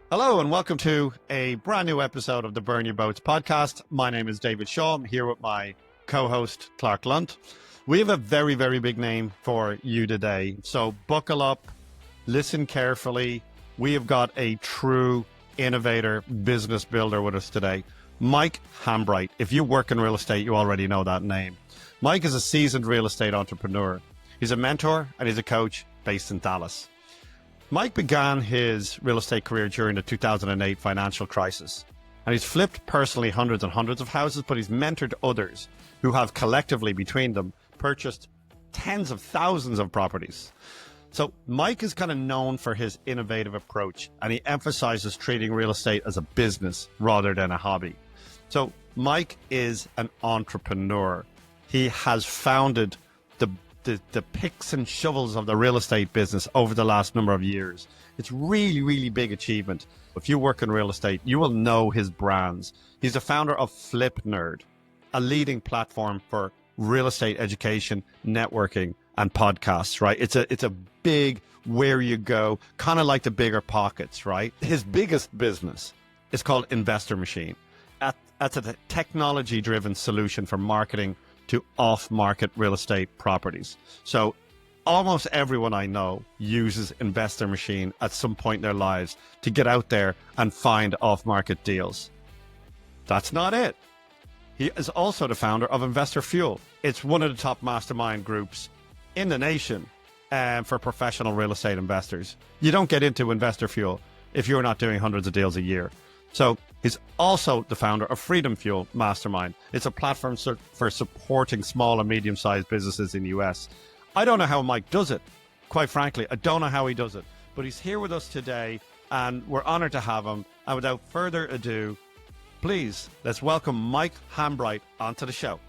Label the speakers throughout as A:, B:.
A: Hello and welcome to a brand new episode of the Burn Your Boats podcast. My name is David Shaw. I'm here with my co-host Clark Lunt. We have a very, very big name for you today. So buckle up, listen carefully. We have got a true innovator, business builder with us today. Mike Hambright. If you work in real estate, you already know that name. Mike is a seasoned real estate entrepreneur. He's a mentor and he's a coach based in Dallas. Mike began his real estate career during the 2008 financial crisis, and he's flipped personally hundreds and hundreds of houses, but he's mentored others who have collectively between them purchased tens of thousands of properties. So Mike is kind of known for his innovative approach, and he emphasizes treating real estate as a business rather than a hobby. So Mike is an entrepreneur. He has founded the picks and shovels of the real estate business over the last number of years. It's really, really big achievement. If you work in real estate, you will know his brands. He's the founder of Flip Nerd, a leading platform for real estate education, networking, and podcasts, right? It's a big where you go, kind of like the bigger pockets, right? His biggest business is called Investor Machine. That's a technology-driven solution for marketing to off-market real estate properties. So almost everyone I know uses Investor Machine at some point in their lives to get out there and find off-market deals. That's not it. He is also the founder of Investor Fuel. It's one of the top mastermind groups in the nation for professional real estate investors. You don't get into Investor Fuel if you're not doing hundreds of deals a year. So he's also the founder of Freedom Fuel Mastermind. It's a platform for supporting small and medium-sized businesses in the US. I don't know how Mike does it. Quite frankly, I don't know how he does it. But he's here with us today, and we're honored to have him. And without further ado, please, let's welcome Mike Hambright onto the show.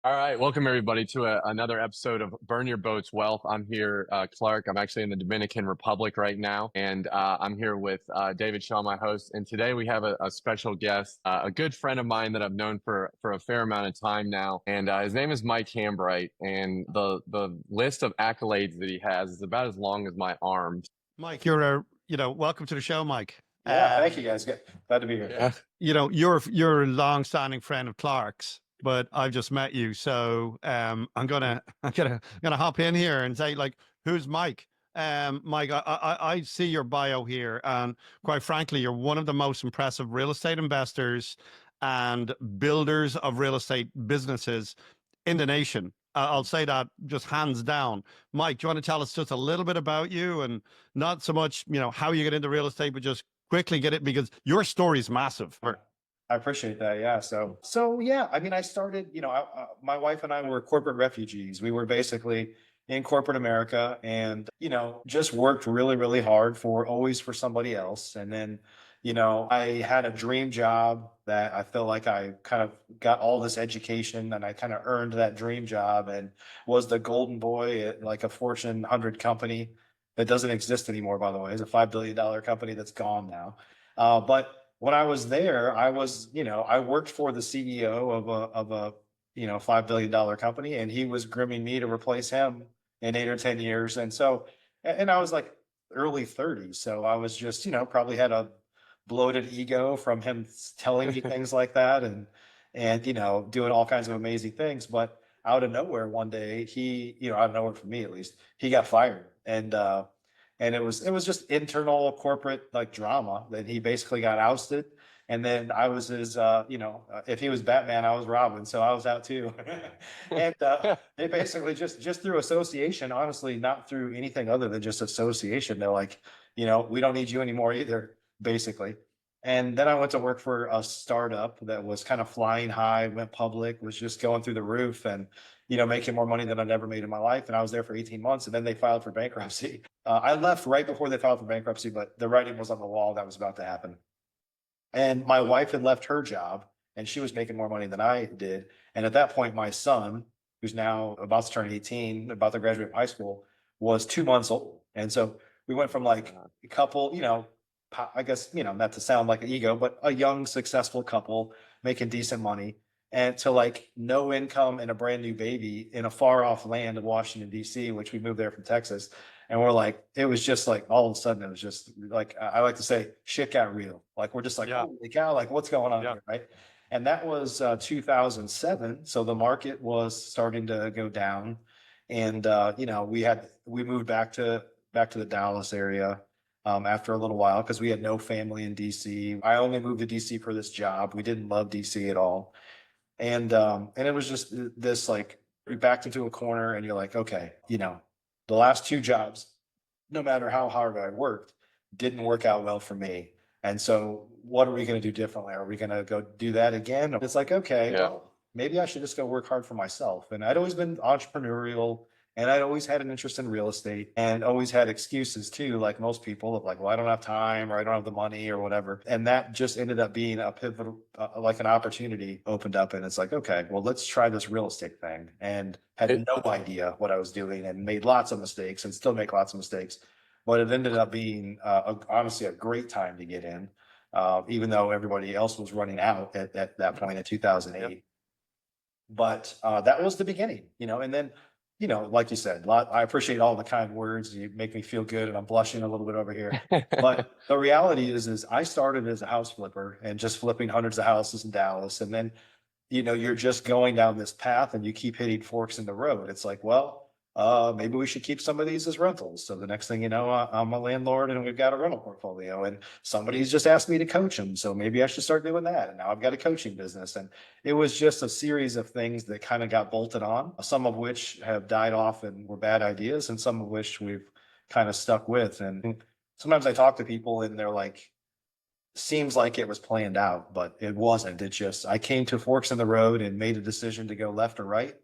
B: All right, welcome everybody to another episode of Burn Your Boats Wealth. I'm here, Clark. I'm actually in the Dominican Republic right now, and I'm here with David Shaw, my host. And today we have a special guest, a good friend of mine that I've known for a fair amount of time now. And his name is Mike Hambright, and the list of accolades that he has is about as long as my arms.
A: Mike, welcome to the show, Mike.
C: Yeah, thank you guys. Glad to be here.
B: Yeah.
A: You're a long-standing friend of Clark's, but I've just met you, so I'm gonna hop in here and say, like, who's Mike? Mike, I see your bio here, and quite frankly, you're one of the most impressive real estate investors and builders of real estate businesses in the nation. I'll say that just hands down. Mike, do you want to tell us just a little bit about you, and not so much, how you get into real estate, but just quickly get it, because your story is massive.
C: I appreciate that. Yeah. So yeah, I mean, I started, my wife and I were corporate refugees. We were basically in corporate America and, just worked really, really hard always for somebody else. And then, I had a dream job that I felt like I kind of got all this education and I kind of earned that dream job and was the golden boy at like a Fortune 100 company that doesn't exist anymore, by the way. It's a $5 billion company that's gone now. But when I was there, I was, I worked for the CEO of a $5 billion company, and he was grooming me to replace him in 8 or 10 years. And so, and I was like early 30s. So I was just, probably had a bloated ego from him telling me things like that and, doing all kinds of amazing things. But out of nowhere one day, he, out of nowhere for me, at least, he got fired. And it was just internal corporate like drama that he basically got ousted. And then I was his, if he was Batman, I was Robin. So I was out too. And they basically just through association, honestly, not through anything other than just association. They're like, we don't need you anymore either, basically. And then I went to work for a startup that was kind of flying high, went public, was just going through the roof and, making more money than I'd ever made in my life. And I was there for 18 months and then they filed for bankruptcy. I left right before they filed for bankruptcy, but the writing was on the wall that was about to happen. And my wife had left her job and she was making more money than I did. And at that point, my son, who's now about to turn 18, about to graduate from high school, was 2 months old. And so we went from like a couple, I guess, not to sound like an ego, but a young, successful couple making decent money. and to like no income and a brand new baby in a far off land of Washington, D.C., which we moved there from Texas. And we're like, it was just like all of a sudden, it was just like, I like to say, shit got real. Like, we're just like,
A: Yeah.
C: holy cow, like what's going on
A: Yeah.
C: here, right? And that was 2007. So the market was starting to go down. And, you know, we moved back to the Dallas area after a little while because we had no family in DC. I only moved to DC for this job. We didn't love DC at all. And it was just this like, we backed into a corner and you're like, okay, you know, the last two jobs, no matter how hard I worked, didn't work out well for me. And so what are we going to do differently? Are we going to go do that again? It's like, okay,
B: Yeah.
C: well, maybe I should just go work hard for myself. And I'd always been entrepreneurial and I'd always had an interest in real estate and always had excuses too, like most people of like, well, I don't have time or I don't have the money or whatever. And that just ended up being a pivotal, like an opportunity opened up. And it's like, okay, well, let's try this real estate thing. And had no idea what I was doing and made lots of mistakes and still make lots of mistakes. But it ended up being honestly a great time to get in, even though everybody else was running out at that point in 2008. Yep. But that was the beginning, you know, and then, you know, like you said, I appreciate all the kind words. You make me feel good and I'm blushing a little bit over here. But the reality is I started as a house flipper and just flipping hundreds of houses in Dallas. And then, you know, you're just going down this path and you keep hitting forks in the road. It's like, well, maybe we should keep some of these as rentals. So the next thing you know, I'm a landlord and we've got a rental portfolio and somebody's just asked me to coach them. So maybe I should start doing that. And now I've got a coaching business. And it was just a series of things that kind of got bolted on, some of which have died off and were bad ideas and some of which we've kind of stuck with. And sometimes I talk to people and they're like, seems like it was planned out, but it wasn't. It just, I came to forks in the road and made a decision to go left or right.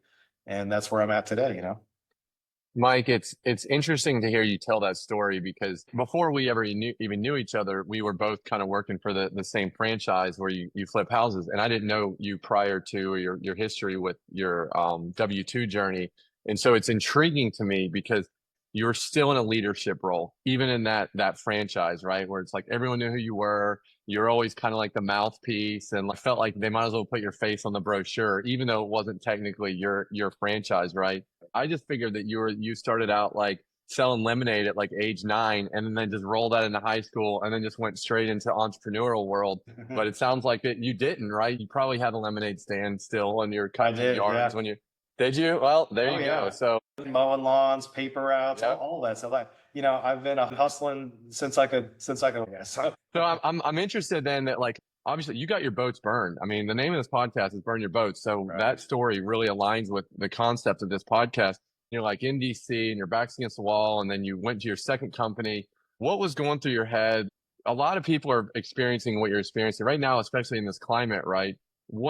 C: And that's where I'm at today, you know?
B: Mike, it's interesting to hear you tell that story because before we ever even knew each other, we were both kind of working for the same franchise where you flip houses. And I didn't know you prior to or your history with your W-2 journey. And so it's intriguing to me because you're still in a leadership role, even in that franchise, right? Where it's like everyone knew who you were. You're always kind of like the mouthpiece, and I felt like they might as well put your face on the brochure, even though it wasn't technically your franchise, right? I just figured that you started out like selling lemonade at like age 9, and then just rolled that into high school, and then just went straight into entrepreneurial world. But it sounds like that you didn't, right? You probably had a lemonade stand still in your yards yeah. When you did you? Well, there you go. So
C: mowing lawns, paper routes, all that stuff. You know, I've been hustling since I could. Yeah, so
B: I'm interested then that like obviously you got your boats burned. I mean, the name of this podcast is Burn Your Boats. So that story really aligns with the concept of this podcast. You're like in DC and your back's against the wall, and then you went to your second company. What was going through your head? A lot of people are experiencing what you're experiencing right now, especially in this climate, right?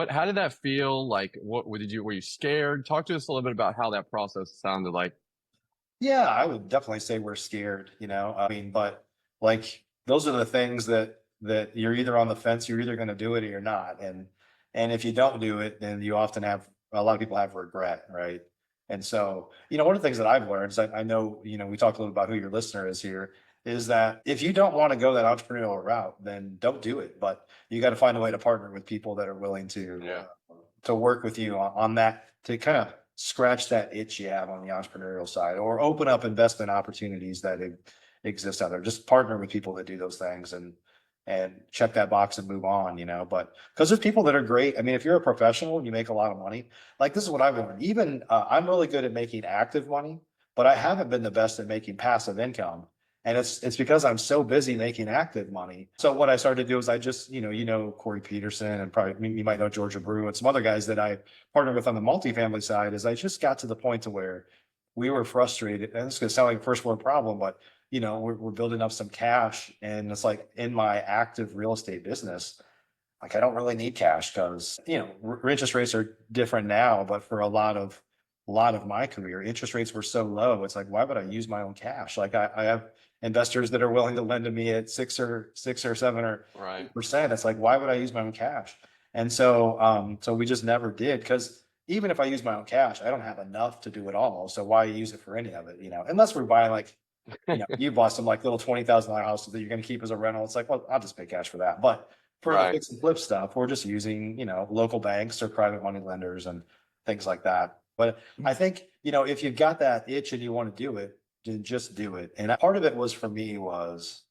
B: How did that feel? Like, were you scared? Talk to us a little bit about how that process sounded like.
C: Yeah, I would definitely say we're scared, you know, I mean, but like, those are the things that you're either on the fence, you're either going to do it or you're not. And if you don't do it, then you often have, a lot of people have regret, right? And so, you know, one of the things that I've learned is I know, you know, we talked a little about who your listener is here, is that if you don't want to go that entrepreneurial route, then don't do it. But you got to find a way to partner with people that are willing to work with you on that, to kind of scratch that itch you have on the entrepreneurial side, or open up investment opportunities that exist out there. Just partner with people that do those things and check that box and move on, you know. But because there's people that are great. I mean, if you're a professional and you make a lot of money, like this is what I've learned. Even I'm really good at making active money, but I haven't been the best at making passive income. And it's because I'm so busy making active money. So what I started to do is I just, you know, Corey Peterson, and probably you might know Georgia Brew and some other guys that I partnered with on the multifamily side, is I just got to the point to where we were frustrated. And this is going to sound like a first world problem, but you know, we're building up some cash, and it's like in my active real estate business, like I don't really need cash because, you know, interest rates are different now, but for a lot of my career, interest rates were so low. It's like, why would I use my own cash? Like I have investors that are willing to lend to me at 6 or 7 or 8%. It's like, why would I use my own cash? And so, so we just never did, because even if I use my own cash, I don't have enough to do it all. So why use it for any of it, you know, unless we're buying like, you know, you bought some like little $20,000 houses that you're going to keep as a rental. It's like, well, I'll just pay cash for that. But For the
B: Right.
C: fix and flip stuff, we're just using, local banks or private money lenders and things like that. But I think, if you've got that itch and you want to do it, then just do it. And part of it was for me was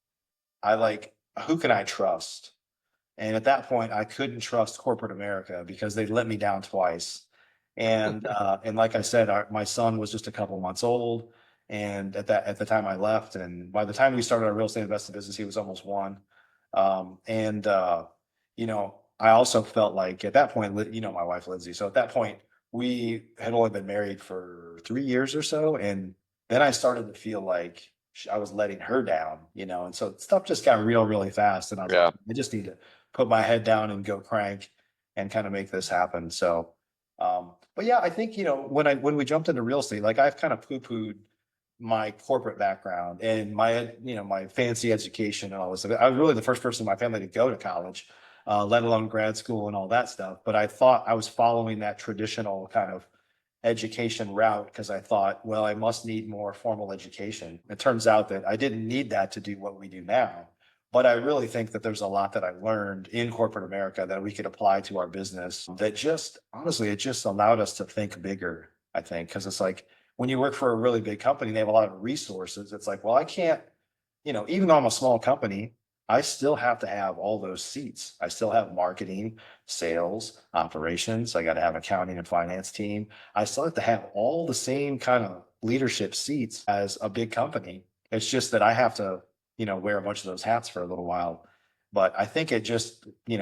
C: I like, who can I trust? And at that point, I couldn't trust corporate America because they let me down twice. And like I said, my son was just a couple months old, and at the time I left, and by the time we started our real estate investing business, he was almost one. And I also felt like at that point, my wife Lindsay. So at that point, we had only been married for 3 years or so, and then I started to feel like I was letting her down, and so stuff just got real, really fast, and I was
B: Yeah.
C: like, I just need to put my head down and go crank and kind of make this happen. So, but yeah, I think, when we jumped into real estate, like I've kind of poo-pooed my corporate background and my fancy education and all this stuff. I was really the first person in my family to go to college, let alone grad school and all that stuff. But I thought I was following that traditional kind of education route because I thought, well, I must need more formal education. It turns out that I didn't need that to do what we do now. But I really think that there's a lot that I learned in corporate America that we could apply to our business that just, honestly, it just allowed us to think bigger, I think, because it's like when you work for a really big company, they have a lot of resources. It's like, well, I can't, even though I'm a small company, I still have to have all those seats. I still have marketing, sales, operations. I got to have accounting and finance team. I still have to have all the same kind of leadership seats as a big company. It's just that I have to, wear a bunch of those hats for a little while. But I think it just, I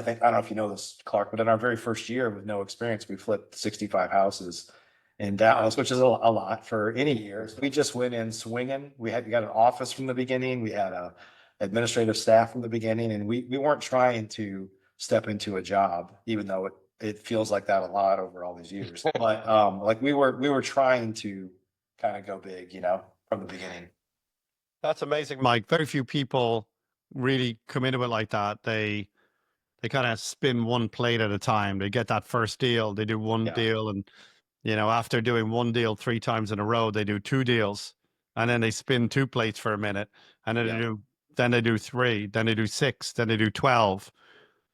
C: don't know if you know this, Clark, but in our very first year with no experience, we flipped 65 houses in Dallas, which is a lot for any year. We just went in swinging. We got an office from the beginning. We had a administrative staff from the beginning, and we weren't trying to step into a job, even though it feels like that a lot over all these years. But like we were trying to kind of go big, from the beginning.
A: That's amazing, Mike. Very few people really come into it like that. They kind of spin one plate at a time. They get that first deal, they do one
C: Yeah.
A: deal, and after doing one deal 3 times in a row, they do 2 deals, and then they spin 2 plates for a minute, and then
C: Yeah.
A: they do 3, then they do 6, then they do 12,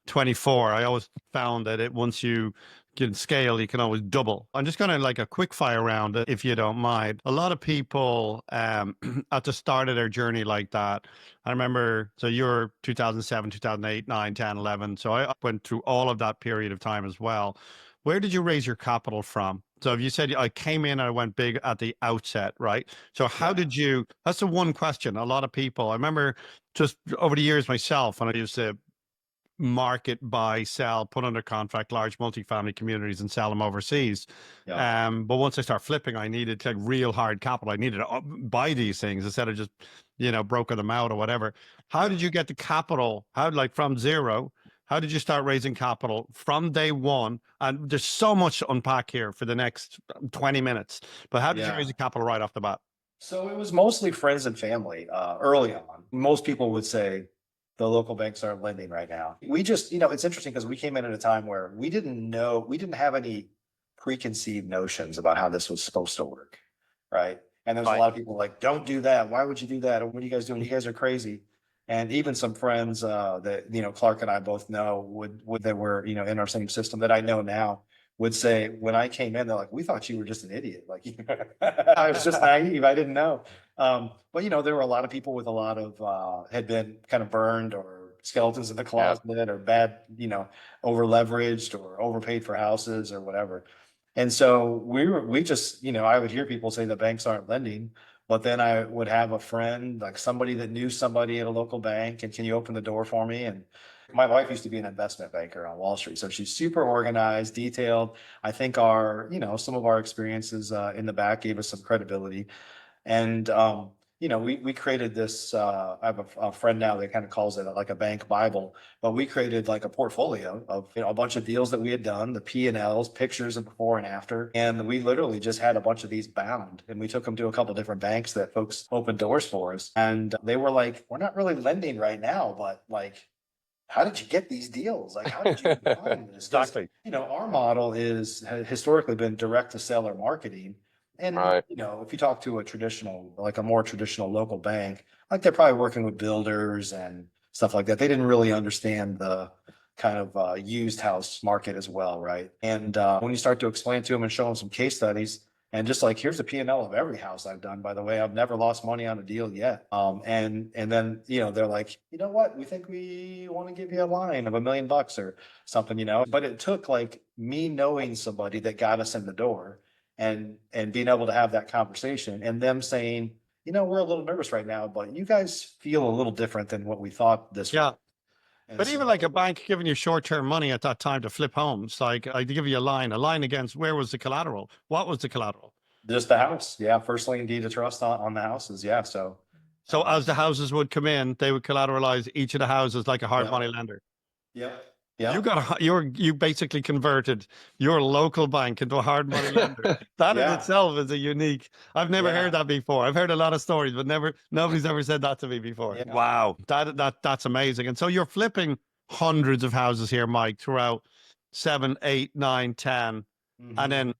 A: 24. I always found that once you can scale, you can always double. I'm just going to like a quick fire round, if you don't mind. A lot of people at the start of their journey like that. I remember, so you're 2007, 2008, 9, 10, 11. So I went through all of that period of time as well. Where did you raise your capital from? So if you said I came in and I went big at the outset, right? So how did you, that's the one question. A lot of people, I remember just over the years myself, when I used to market, buy, sell, put under contract large multifamily communities and sell them overseas.
C: Yeah.
A: But once I start flipping, I needed to real hard capital. I needed to buy these things instead of just, broking them out or whatever. How did you get the capital? Like from zero, how did you start raising capital from day one? And there's so much to unpack here for the next 20 minutes, but how did you raise the capital right off the bat?
C: So it was mostly friends and family early on. Most people would say the local banks aren't lending right now. We just, it's interesting because we came in at a time where we didn't have any preconceived notions about how this was supposed to work, right? And there's a lot of people like, don't do that. Why would you do that? What are you guys doing? You guys are crazy. And even some friends that, Clark and I both know would that were, in our same system that I know now would say, when I came in, they're like, we thought you were just an idiot. Like, I was just naive. I didn't know. But, there were a lot of people with a lot of, had been kind of burned or skeletons in the closet or bad, over leveraged or overpaid for houses or whatever. And so we just, I would hear people say the banks aren't lending, but then I would have a friend, like somebody that knew somebody at a local bank, and can you open the door for me? And my wife used to be an investment banker on Wall Street, so she's super organized, detailed. I think some of our experiences in the back gave us some credibility. And we created this. I have a friend now that kind of calls it like a bank Bible, but we created like a portfolio of a bunch of deals that we had done, the P&Ls, pictures of before and after, and we literally just had a bunch of these bound, and we took them to a couple different banks that folks opened doors for us, and they were like, "We're not really lending right now, but like, how did you get these deals? Like, how did you find this?"
A: Exactly.
C: Our model has historically been direct to seller marketing. And,
B: Right.
C: if you talk to a more traditional local bank, like they're probably working with builders and, stuff like that. They didn't really understand the kind of used house market as well, right? And when you start to explain to them and show them some case studies, and just like, here's the P&L of every house I've done, by the way, I've never lost money on a deal yet. And then, they're like, you know what, we think we want to give you a line of $1 million or something, but it took like me knowing somebody that got us in the door and being able to have that conversation and them saying, we're a little nervous right now, but you guys feel a little different than what we thought this
A: Yeah.
C: was. And
A: But
C: so-
A: even like a bank giving you short-term money at that time to flip homes, like I give you a line against where was the collateral? What was the collateral?
C: Just the house. Yeah. First lien deed of trust on the houses. Yeah. So
A: As the houses would come in, they would collateralize each of the houses like a hard
C: Yeah.
A: money lender.
C: yeah. Yeah.
A: You basically converted your local bank into a hard money lender. That in
C: Yeah.
A: itself is a unique. I've never
C: Yeah.
A: heard that before. I've heard a lot of stories, but nobody's ever said that to me before.
C: Yeah.
A: Wow, that's amazing. And so you're flipping hundreds of houses here, Mike, throughout 7, 8, 9, 10,
C: Mhm.
A: and then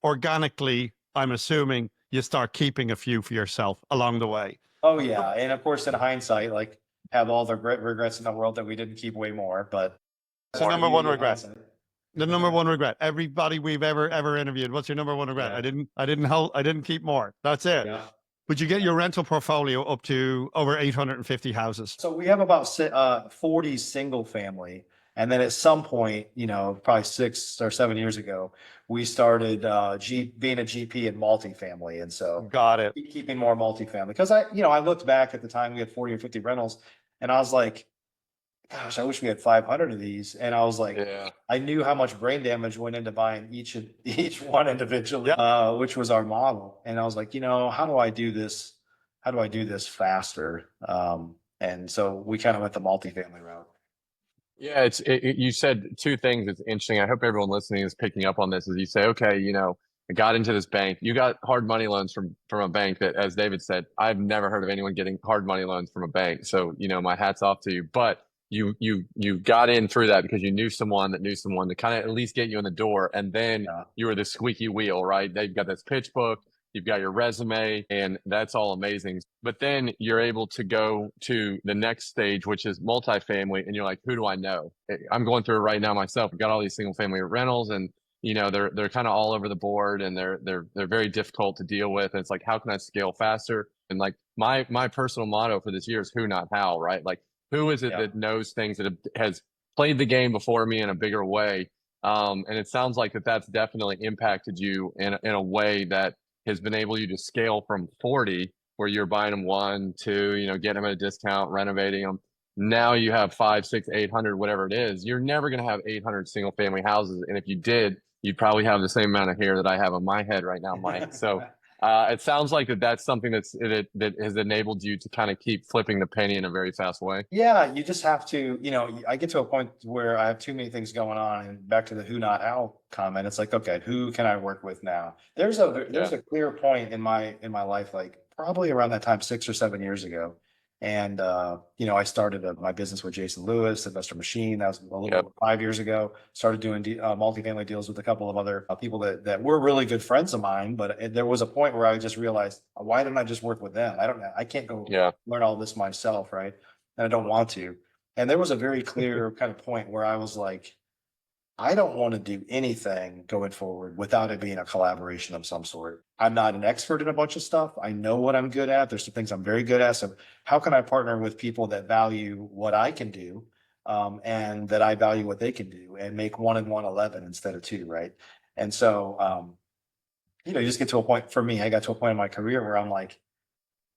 A: organically, I'm assuming you start keeping a few for yourself along the way.
C: Oh yeah. And of course, in hindsight, like have all the regrets in the world that we didn't keep way more, but
A: So number one
C: in
A: regret.
C: hindsight.
A: The number one regret. Everybody we've ever interviewed. What's your number one regret?
C: Yeah.
A: I didn't keep more. That's it.
C: Yeah.
A: But you get your rental portfolio up to over 850 houses.
C: So we have about 40 single family. And then at some point, probably 6 or 7 years ago, we started being a GP in multifamily. And so
A: Got it.
C: keeping more multifamily. Because I looked back at the time we had 40 or 50 rentals and I was like, gosh, I wish we had 500 of these. And I was like,
B: Yeah.
C: I knew how much brain damage went into buying each one individually,
A: Yeah.
C: which was our model. And I was like, how do I do this? How do I do this faster? And so we kind of went the multifamily route.
B: Yeah, you said two things that's interesting. I hope everyone listening is picking up on this. As you say, okay, I got into this bank. You got hard money loans from a bank that, as David said, I've never heard of anyone getting hard money loans from a bank. So, my hat's off to you. But you got in through that because you knew someone to kind of at least get you in the door. And then you were the squeaky wheel, right? They've got this pitch book. You've got your resume, and that's all amazing. But then you're able to go to the next stage, which is multifamily, and you're like, who do I know? I'm going through it right now myself. I've got all these single family rentals, and they're kind of all over the board, and they're very difficult to deal with. And it's like, how can I scale faster? And like my personal motto for this year is who, not how, right? Like, who is it that knows things, that has played the game before me in a bigger way? And it sounds like that's definitely impacted you in a way that has been able you to scale from 40, where you're buying them 1, 2, getting them at a discount, renovating them. Now you have 5, 6, 800, whatever it is. You're never going to have 800 single family houses. And if you did, you'd probably have the same amount of hair that I have on my head right now, Mike. So it sounds like that's something that has enabled you to kind of keep flipping the penny in a very fast way.
C: Yeah, you just have to, I get to a point where I have too many things going on, and back to the who, not how comment. It's like, okay, who can I work with now? There's a clear point in my life, like probably around that time, 6 or 7 years ago. And, I started my business with Jason Lewis, Investor Machine. That was a little over 5 years ago. Started doing multifamily deals with a couple of other people that were really good friends of mine. But there was a point where I just realized, why didn't I just work with them? I can't go learn all this myself, right? And I don't want to. And there was a very clear kind of point where I was like, I don't want to do anything going forward without it being a collaboration of some sort. I'm not an expert in a bunch of stuff. I know what I'm good at. There's some things I'm very good at. So how can I partner with people that value what I can do, and that I value what they can do, and make 1 and 1 11 instead of 2, right? And so, you just get to a point, for me, I got to a point in my career where I'm like,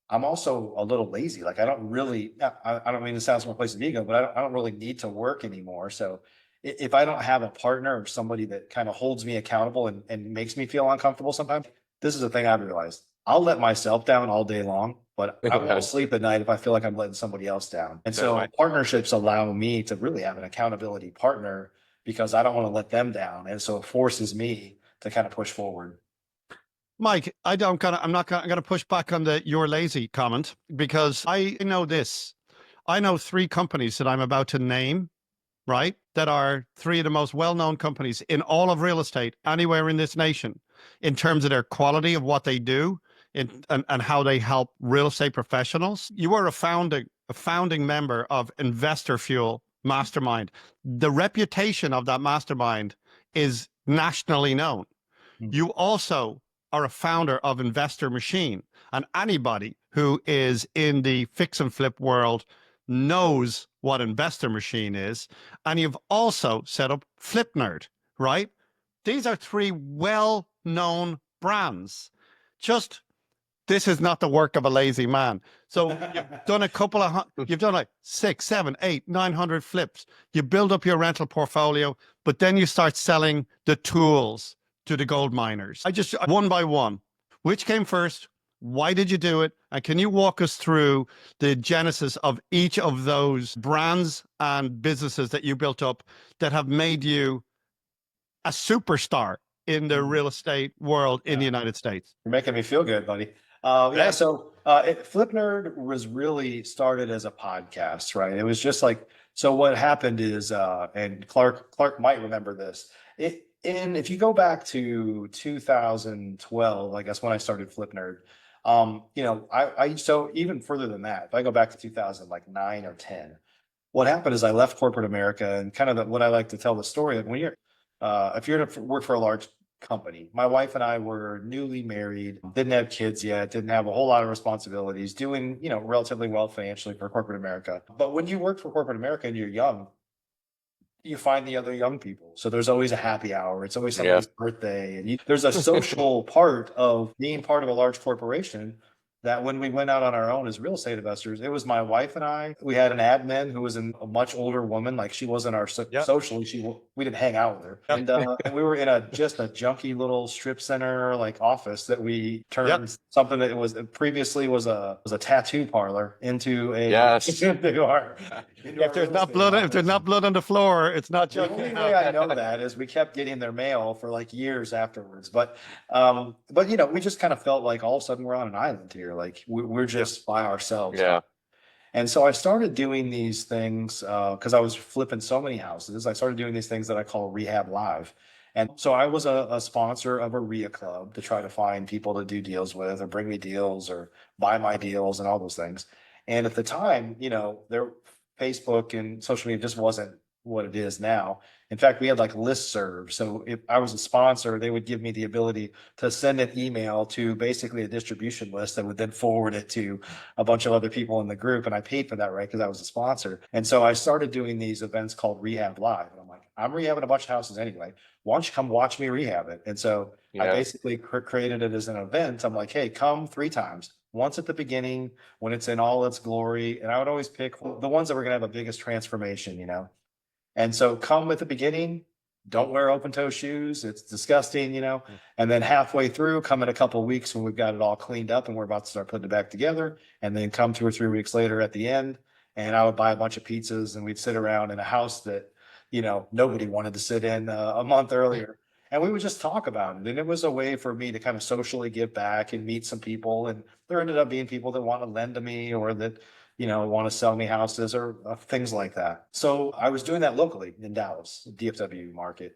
C: I'm also a little lazy. Like I don't mean to sound from a place of ego, but I don't really need to work anymore. So if I don't have a partner or somebody that kind of holds me accountable and makes me feel uncomfortable sometimes, this is the thing I've realized. I'll let myself down all day long, but I won't sleep at night if I feel like I'm letting somebody else down. And so partnerships allow me to really have an accountability partner, because I don't want to let them down. And so it forces me to kind of push forward.
A: Mike, I'm not going to push back on the "you're lazy" comment, because I know this. I know 3 companies that I'm about to name, right, that are 3 of the most well-known companies in all of real estate anywhere in this nation, in terms of their quality of what they do and how they help real estate professionals. You are a founding a founding member of Investor Fuel Mastermind. The reputation of that mastermind is nationally known. You also are a founder of Investor Machine, and anybody who is in the fix and flip world knows what Investor Machine is. And you've also set up Flip Nerd, right? These are three well-known brands. Just this is not the work of a lazy man. So you've done you've done like 6, 7, 8, 900 flips. You build up your rental portfolio, but then you start selling the tools to the gold miners. I just, one by one, which came first? Why did you do it? And can you walk us through the genesis of each of those brands and businesses that you built up that have made you a superstar in the real estate world in the United States?
C: You're making me feel good, buddy. So Flip Nerd was really started as a podcast, right? It was just like, so what happened is, and Clark might remember this. If you go back to 2012, I guess when I started Flip Nerd, so even further than that, if I go back to 2009 or 10, what happened is I left corporate America, and kind of what I like to tell the story of when you're, if you're to work for a large company. My wife and I were newly married, didn't have kids yet, didn't have a whole lot of responsibilities, doing, relatively well financially for corporate America. But when you work for corporate America and you're young, you find the other young people. So there's always a happy hour. It's always somebody's birthday. And there's a social part of being part of a large corporation that when we went out on our own as real estate investors, it was my wife and I. We had an admin who was a much older woman. Like she wasn't our socially. We didn't hang out with her, and we were in just a junky little strip center like office that we turned something that was previously was a tattoo parlor into a
A: If there's not blood on the floor, it's not
C: the only way I know that is we kept getting their mail for like years afterwards. But we just kind of felt like all of a sudden we're on an island here. Like we're just by ourselves.
B: Yeah.
C: And so I started doing these things because I was flipping so many houses. I started doing these things that I call Rehab Live. And so I was a sponsor of a RIA club to try to find people to do deals with or bring me deals or buy my deals and all those things. And at the time, Facebook and social media just wasn't what it is now. In fact, we had like listservs. So if I was a sponsor, they would give me the ability to send an email to basically a distribution list that would then forward it to a bunch of other people in the group. And I paid for that, right? Because I was a sponsor. And so I started doing these events called Rehab Live. And I'm like, I'm rehabbing a bunch of houses anyway. Why don't you come watch me rehab it? And so I basically created it as an event. I'm like, hey, come 3 times. Once at the beginning when it's in all its glory. And I would always pick the ones that were going to have the biggest transformation, And so come at the beginning, don't wear open toe shoes. It's disgusting, and then halfway through, come in a couple of weeks when we've got it all cleaned up and we're about to start putting it back together. And then come 2 or 3 weeks later at the end. And I would buy a bunch of pizzas and we'd sit around in a house that, nobody wanted to sit in a month earlier. And we would just talk about it. And it was a way for me to kind of socially give back and meet some people. And there ended up being people that want to lend to me or that, want to sell me houses or things like that. So I was doing that locally in Dallas, DFW market.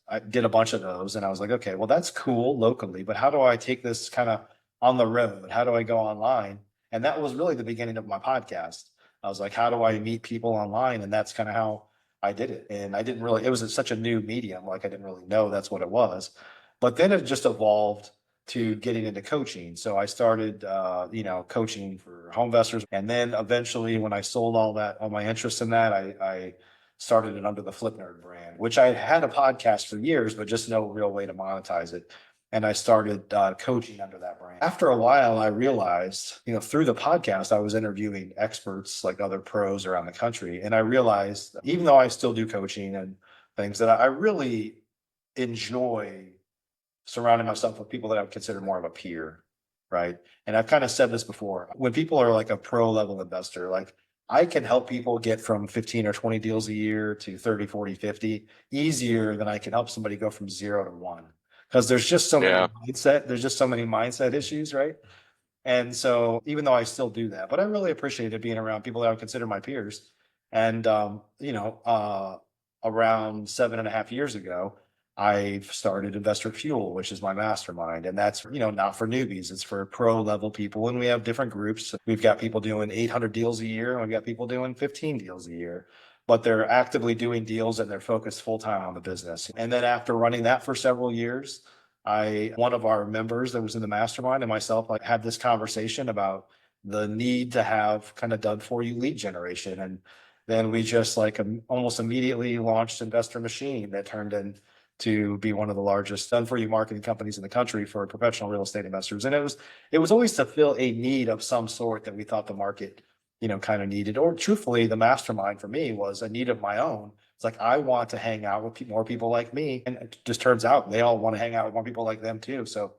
C: I did a bunch of those and I was like, okay, well, that's cool locally, but how do I take this kind of on the road? How do I go online? And that was really the beginning of my podcast. I was like, how do I meet people online? And that's kind of how I did it. And I didn't really, it was such a new medium. Like I didn't really know that's what it was, but then it just evolved to getting into coaching. So I started, coaching for home investors. And then eventually when I sold all my interest in that, I started it under the Flip Nerd brand, which I had a podcast for years, but just no real way to monetize it. And I started coaching under that brand. After a while, I realized, through the podcast, I was interviewing experts like other pros around the country. And I realized, even though I still do coaching and things, that I really enjoy surrounding myself with people that I would consider more of a peer, right? And I've kind of said this before. When people are like a pro level investor, like I can help people get from 15 or 20 deals a year to 30, 40, 50 easier than I can help somebody go from 0 to 1. Because there's just so many mindset issues, right? And so even though I still do that, but I really appreciated being around people that I would consider my peers. And around 7.5 years ago, I've started Investor Fuel, which is my mastermind. And that's, not for newbies, it's for pro level people. And we have different groups. We've got people doing 800 deals a year, and we've got people doing 15 deals a year, but they're actively doing deals and they're focused full time on the business. And then after running that for several years, one of our members that was in the mastermind and myself, like, had this conversation about the need to have kind of done for you lead generation. And then we just almost immediately launched Investor Machine that turned into be one of the largest done for you marketing companies in the country for professional real estate investors. And it was always to fill a need of some sort that we thought the market, kind of needed. Or truthfully, the mastermind for me was a need of my own. It's like, I want to hang out with more people like me. And it just turns out they all want to hang out with more people like them too. So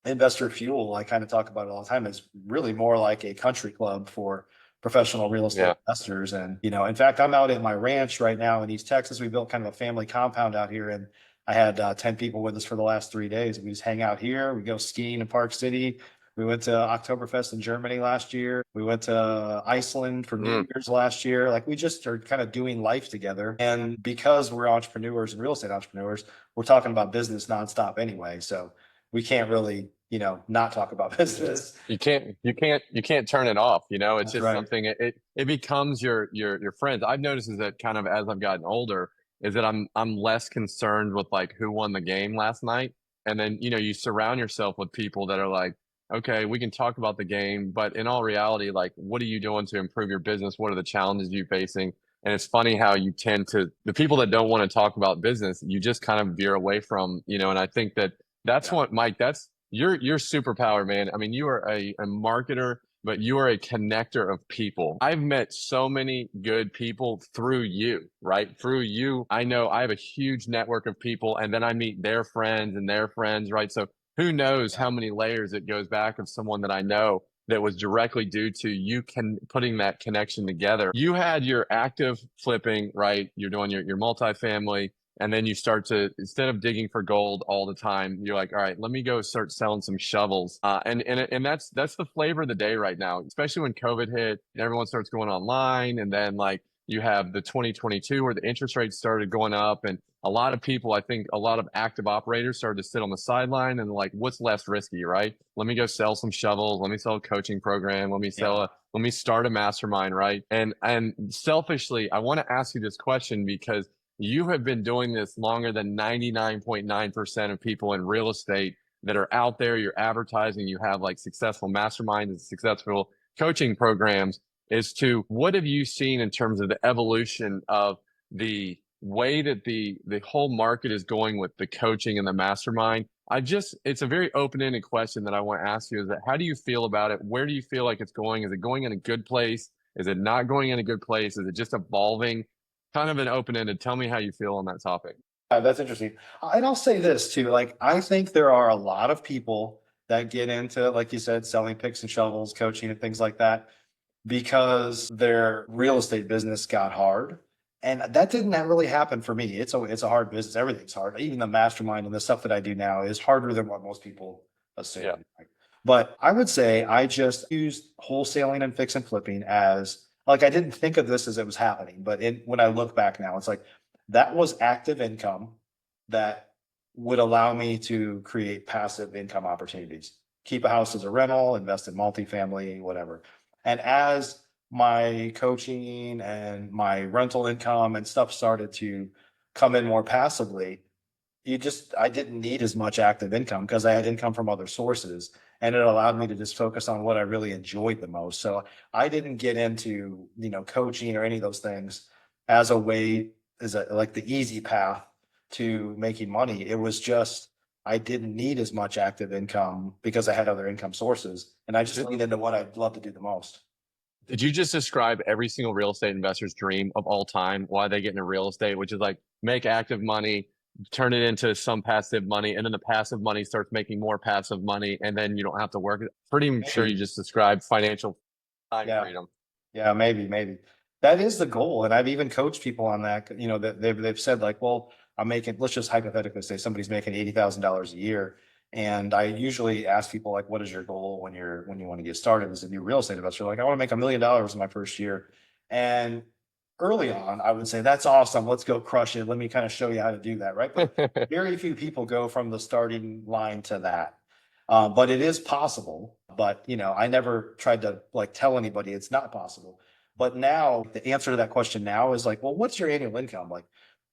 C: Investor Fuel, I kind of talk about it all the time, is really more like a country club for professional real estate investors. And, in fact, I'm out at my ranch right now in East Texas. We built kind of a family compound out here, and I had 10 people with us for the last 3 days. We just hang out here. We go skiing in Park City. We went to Oktoberfest in Germany last year. We went to Iceland for New Year's last year. Like, we just are kind of doing life together. And because we're entrepreneurs and real estate entrepreneurs, we're talking about business nonstop anyway. So we can't really, not talk about business.
B: You can't turn it off. It's
C: That's
B: just
C: right.
B: something, it becomes your friends. I've noticed is that kind of as I've gotten older is that I'm less concerned with like who won the game last night. And then, you surround yourself with people that are like, okay, we can talk about the game, but in all reality, like, what are you doing to improve your business? What are the challenges you're facing? And it's funny how you tend to, the people that don't want to talk about business, you just kind of veer away from, and I think that's what, Mike, that's your superpower, man. I mean, you are a marketer, but you are a connector of people. I've met so many good people through you, right? Through you, I know I have a huge network of people, and then I meet their friends and their friends, right? So who knows how many layers it goes back of someone that I know that was directly due to you putting that connection together. You had your active flipping, right? You're doing your multifamily. And then you start to, instead of digging for gold all the time, you're like, all right, let me go start selling some shovels. And that's the flavor of the day right now, especially when COVID hit and everyone starts going online. And then like you have the 2022 where the interest rates started going up, and a lot of people, I think a lot of active operators started to sit on the sideline and like, what's less risky, right? Let me go sell some shovels. Let me sell a coaching program. Let me let me start a mastermind, right? And selfishly, I want to ask you this question because you have been doing this longer than 99.9% of people in real estate that are out there. You're advertising, you have like successful masterminds and successful coaching programs. What have you seen in terms of the evolution of the way that the whole market is going with the coaching and the mastermind? It's a very open-ended question that I want to ask you, is that how do you feel about it? Where do you feel like it's going? Is it going in a good place? Is it not going in a good place? Is it just evolving? Kind of an open-ended. Tell me how you feel on that topic.
C: That's interesting. And I'll say this too, like, I think there are a lot of people that get into, like you said, selling picks and shovels, coaching and things like that, because their real estate business got hard. And that didn't really happen for me. It's a hard business. Everything's hard. Even the mastermind and the stuff that I do now is harder than what most people assume.
B: Yeah.
C: But I would say I just used wholesaling and fix and flipping as, like, I didn't think of this as it was happening, but when I look back now, it's like that was active income that would allow me to create passive income opportunities, keep a house as a rental, invest in multifamily, whatever. And as my coaching and my rental income and stuff started to come in more passively, I didn't need as much active income because I had income from other sources, and it allowed me to just focus on what I really enjoyed the most. So I didn't get into, coaching or any of those things as a way, like the easy path to making money. It was just, I didn't need as much active income because I had other income sources, and I just leaned into what I'd love to do the most.
B: Did you just describe every single real estate investor's dream of all time? Why they get into real estate, which is like make active money, turn it into some passive money, and then the passive money starts making more passive money, and then you don't have to work. Pretty sure you just described financial time freedom.
C: Yeah, maybe. That is the goal. And I've even coached people on that, that they've said like, well, let's just hypothetically say somebody's making $80,000 a year. And I usually ask people like, what is your goal when you want to get started as a new real estate investor? Like, I want to make $1 million in my first year. And early on, I would say, that's awesome. Let's go crush it. Let me kind of show you how to do that. Right. But very few people go from the starting line to that. But it is possible. But, I never tried to like tell anybody it's not possible. But now the answer to that question now is like, well, what's your annual income? Like,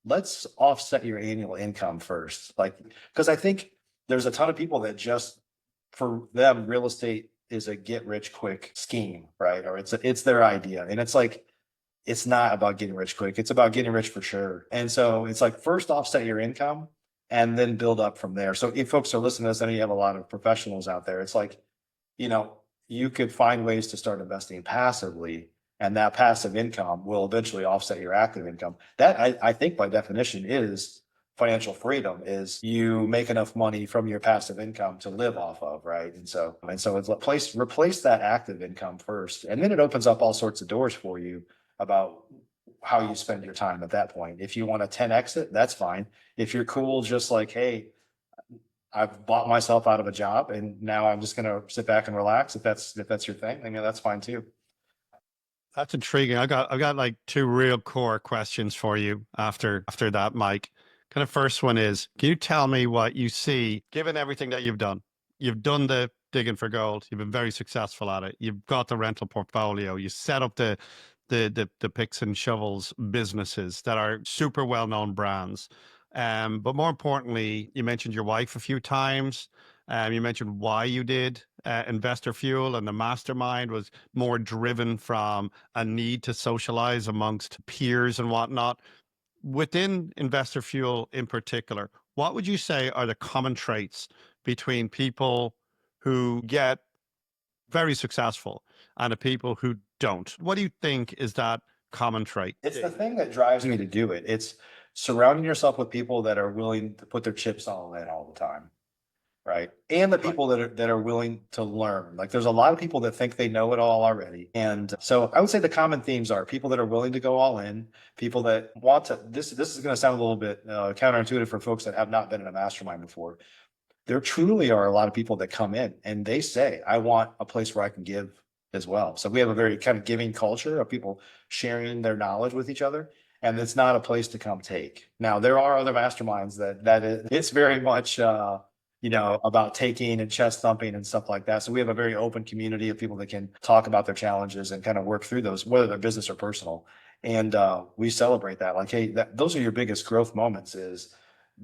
C: let's offset your annual income first. Like, because I think there's a ton of people that just, for them, real estate is a get rich quick scheme, right? Or it's their idea. And it's like, it's not about getting rich quick. It's about getting rich for sure. And so it's like, first offset your income and then build up from there. So if folks are listening to this, I know you have a lot of professionals out there. It's like, you could find ways to start investing passively, and that passive income will eventually offset your active income. That I think by definition is financial freedom, is you make enough money from your passive income to live off of, right? And so it's replace that active income first, and then it opens up all sorts of doors for you about how you spend your time at that point. If you want a 10x it, that's fine. If you're cool, just like, hey, I've bought myself out of a job and now I'm just going to sit back and relax. If that's your thing, that's fine too.
A: That's intriguing. I've got like two real core questions for you after that, Mike. Kind of first one is, can you tell me what you see, given everything that you've done? You've done the digging for gold. You've been very successful at it. You've got the rental portfolio. You set up the picks and shovels businesses that are super well-known brands. But more importantly, you mentioned your wife a few times. You mentioned why you did Investor Fuel, and the Mastermind was more driven from a need to socialize amongst peers and whatnot. Within Investor Fuel in particular, what would you say are the common traits between people who get very successful and the people who don't? What do you think is that common trait?
C: It's the thing that drives me to do it. It's surrounding yourself with people that are willing to put their chips on it all the time. Right. And the people that are willing to learn. Like, there's a lot of people that think they know it all already. And so I would say the common themes are people that are willing to go all in, people that want to, this is going to sound a little bit counterintuitive for folks that have not been in a mastermind before. There truly are a lot of people that come in and they say, I want a place where I can give as well. So we have a very kind of giving culture of people sharing their knowledge with each other. And it's not a place to come take. Now, there are other masterminds it's very much, about taking and chest thumping and stuff like that. So we have a very open community of people that can talk about their challenges and kind of work through those, whether they're business or personal. And we celebrate that. Like, hey, those are your biggest growth moments, is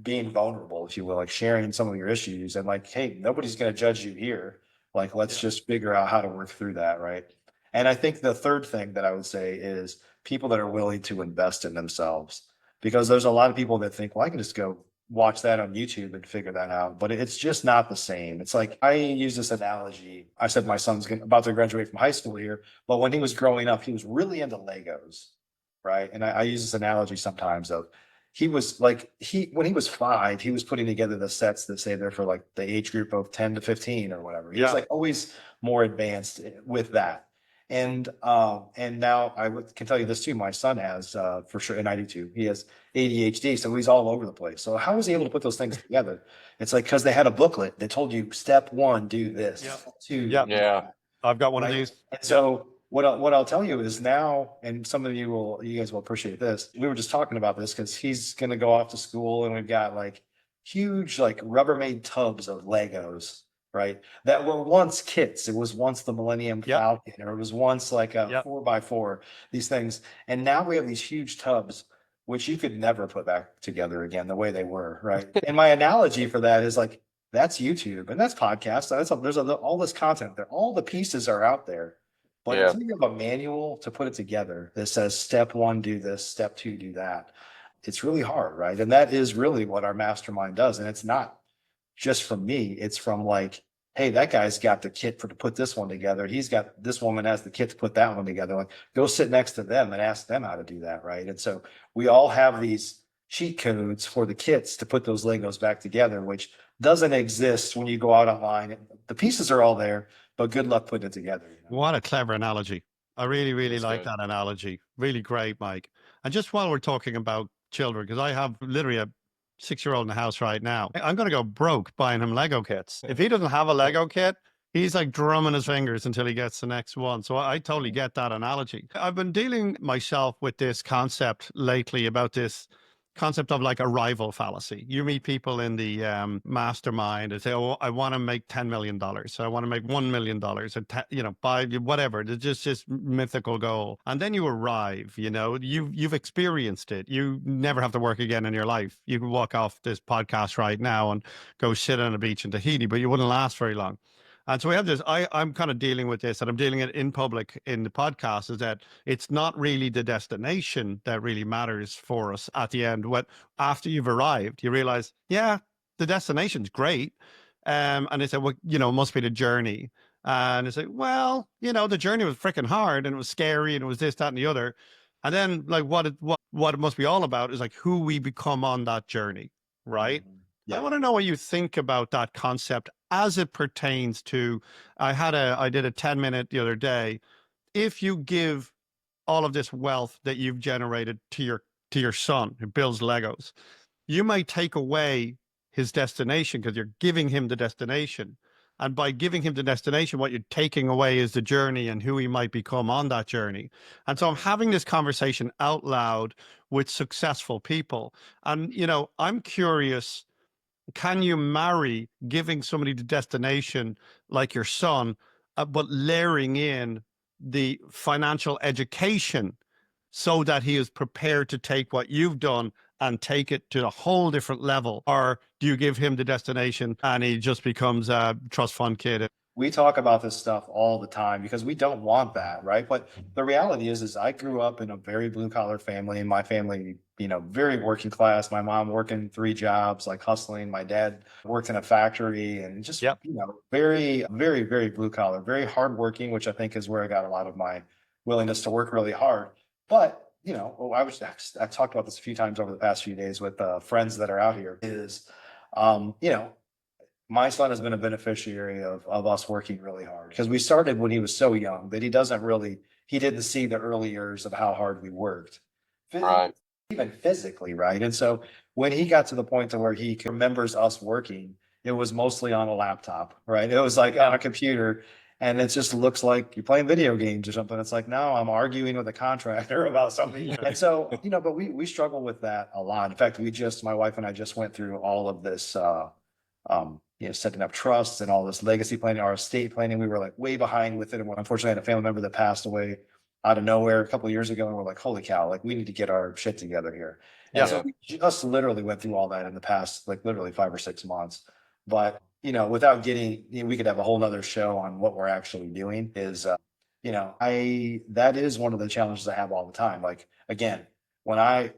C: being vulnerable, if you will, like sharing some of your issues, and like, hey, nobody's going to judge you here. Like, let's just figure out how to work through that. Right. And I think the third thing that I would say is people that are willing to invest in themselves, because there's a lot of people that think, well, I can just go watch that on YouTube and figure that out. But it's just not the same. It's like, I use this analogy. I said my son's about to graduate from high school here, but when he was growing up, he was really into Legos, right? And I use this analogy sometimes of, he was like, when he was 5, he was putting together the sets that say they're for like the age group of 10 to 15 or whatever. He was like always more advanced with that. And now can tell you this too. My son has, for sure, and I do too. He has ADHD, so he's all over the place. So how was he able to put those things together? It's like, because they had a booklet that told you step 1, do this. Step 2,
A: I've got one of these.
C: And so what I'll tell you is now, and some of you guys will appreciate this. We were just talking about this because he's going to go off to school, and we've got like huge, like Rubbermaid tubs of Legos, right? That were once kits. It was once the Millennium Falcon, or it was once like a 4x4, these things. And now we have these huge tubs, which you could never put back together again the way they were, right? And my analogy for that is like, that's YouTube and that's podcasts. There's all this content there. All the pieces are out there. But until you have a manual to put it together that says step 1, do this, step 2, do that, it's really hard, right? And that is really what our mastermind does. And it's not just from me. It's from like, hey, that guy's got the kit to put this one together. This woman has the kit to put that one together. Like, go sit next to them and ask them how to do that, right? And so we all have these cheat codes for the kits to put those Legos back together, which doesn't exist when you go out online. The pieces are all there, but good luck putting it together.
A: What a clever analogy. I really, really like that analogy. Really great, Mike. And just while we're talking about children, because I have literally a 6-year-old in the house right now, I'm going to go broke buying him Lego kits. If he doesn't have a Lego kit, He's like drumming his fingers until he gets the next one. So I totally get that analogy. I've been dealing myself with this concept lately about this concept of like arrival fallacy. You meet people in the mastermind and say, "Oh, I want to make $10 million. So I want to make $1 million, and buy whatever." It's just this mythical goal, and then you arrive. You've experienced it. You never have to work again in your life. You can walk off this podcast right now and go sit on a beach in Tahiti, but you wouldn't last very long. And so we have this, I'm kind of dealing with this, and I'm dealing it in public in the podcast, is that it's not really the destination that really matters for us at the end. After you've arrived, you realize, yeah, the destination's great. And they said, well, it must be the journey. And it's like, well, the journey was freaking hard and it was scary and it was this, that, and the other. And then like what it must be all about is like who we become on that journey, right?
C: Yeah.
A: I want to know what you think about that concept as it pertains to, I did a 10-minute the other day. If you give all of this wealth that you've generated to your son who builds Legos, you might take away his destination because you're giving him the destination. And by giving him the destination, what you're taking away is the journey and who he might become on that journey. And so I'm having this conversation out loud with successful people. And, I'm curious, can you marry giving somebody the destination like your son, but layering in the financial education so that he is prepared to take what you've done and take it to a whole different level? Or do you give him the destination and he just becomes a trust fund kid?
C: We talk about this stuff all the time because we don't want that, right? But the reality is I grew up in a very blue collar family, and my family, very working class. My mom working 3 jobs, like hustling. My dad worked in a factory, and just,
A: Yep.
C: very, very, very blue collar, very hardworking, which I think is where I got a lot of my willingness to work really hard. But I talked about this a few times over the past few days with friends that are out here. My son has been a beneficiary of us working really hard because we started when he was so young that he didn't see the early years of how hard we worked.
B: Right.
C: Even physically, right? And so when he got to the point to where he remembers us working, it was mostly on a laptop, right? It was like on a computer, and it just looks like you're playing video games or something. It's like, no, I'm arguing with a contractor about something. And so, but we struggle with that a lot. In fact, my wife and I just went through all of this setting up trusts and all this legacy planning, our estate planning. We were like way behind with it. And unfortunately, I had a family member that passed away out of nowhere a couple of years ago. And we're like, holy cow, like we need to get our shit together here. And so we just literally went through all that in the past, like literally 5 or 6 months. But, without getting, we could have a whole nother show on what we're actually doing that is one of the challenges I have all the time. Like, again, when I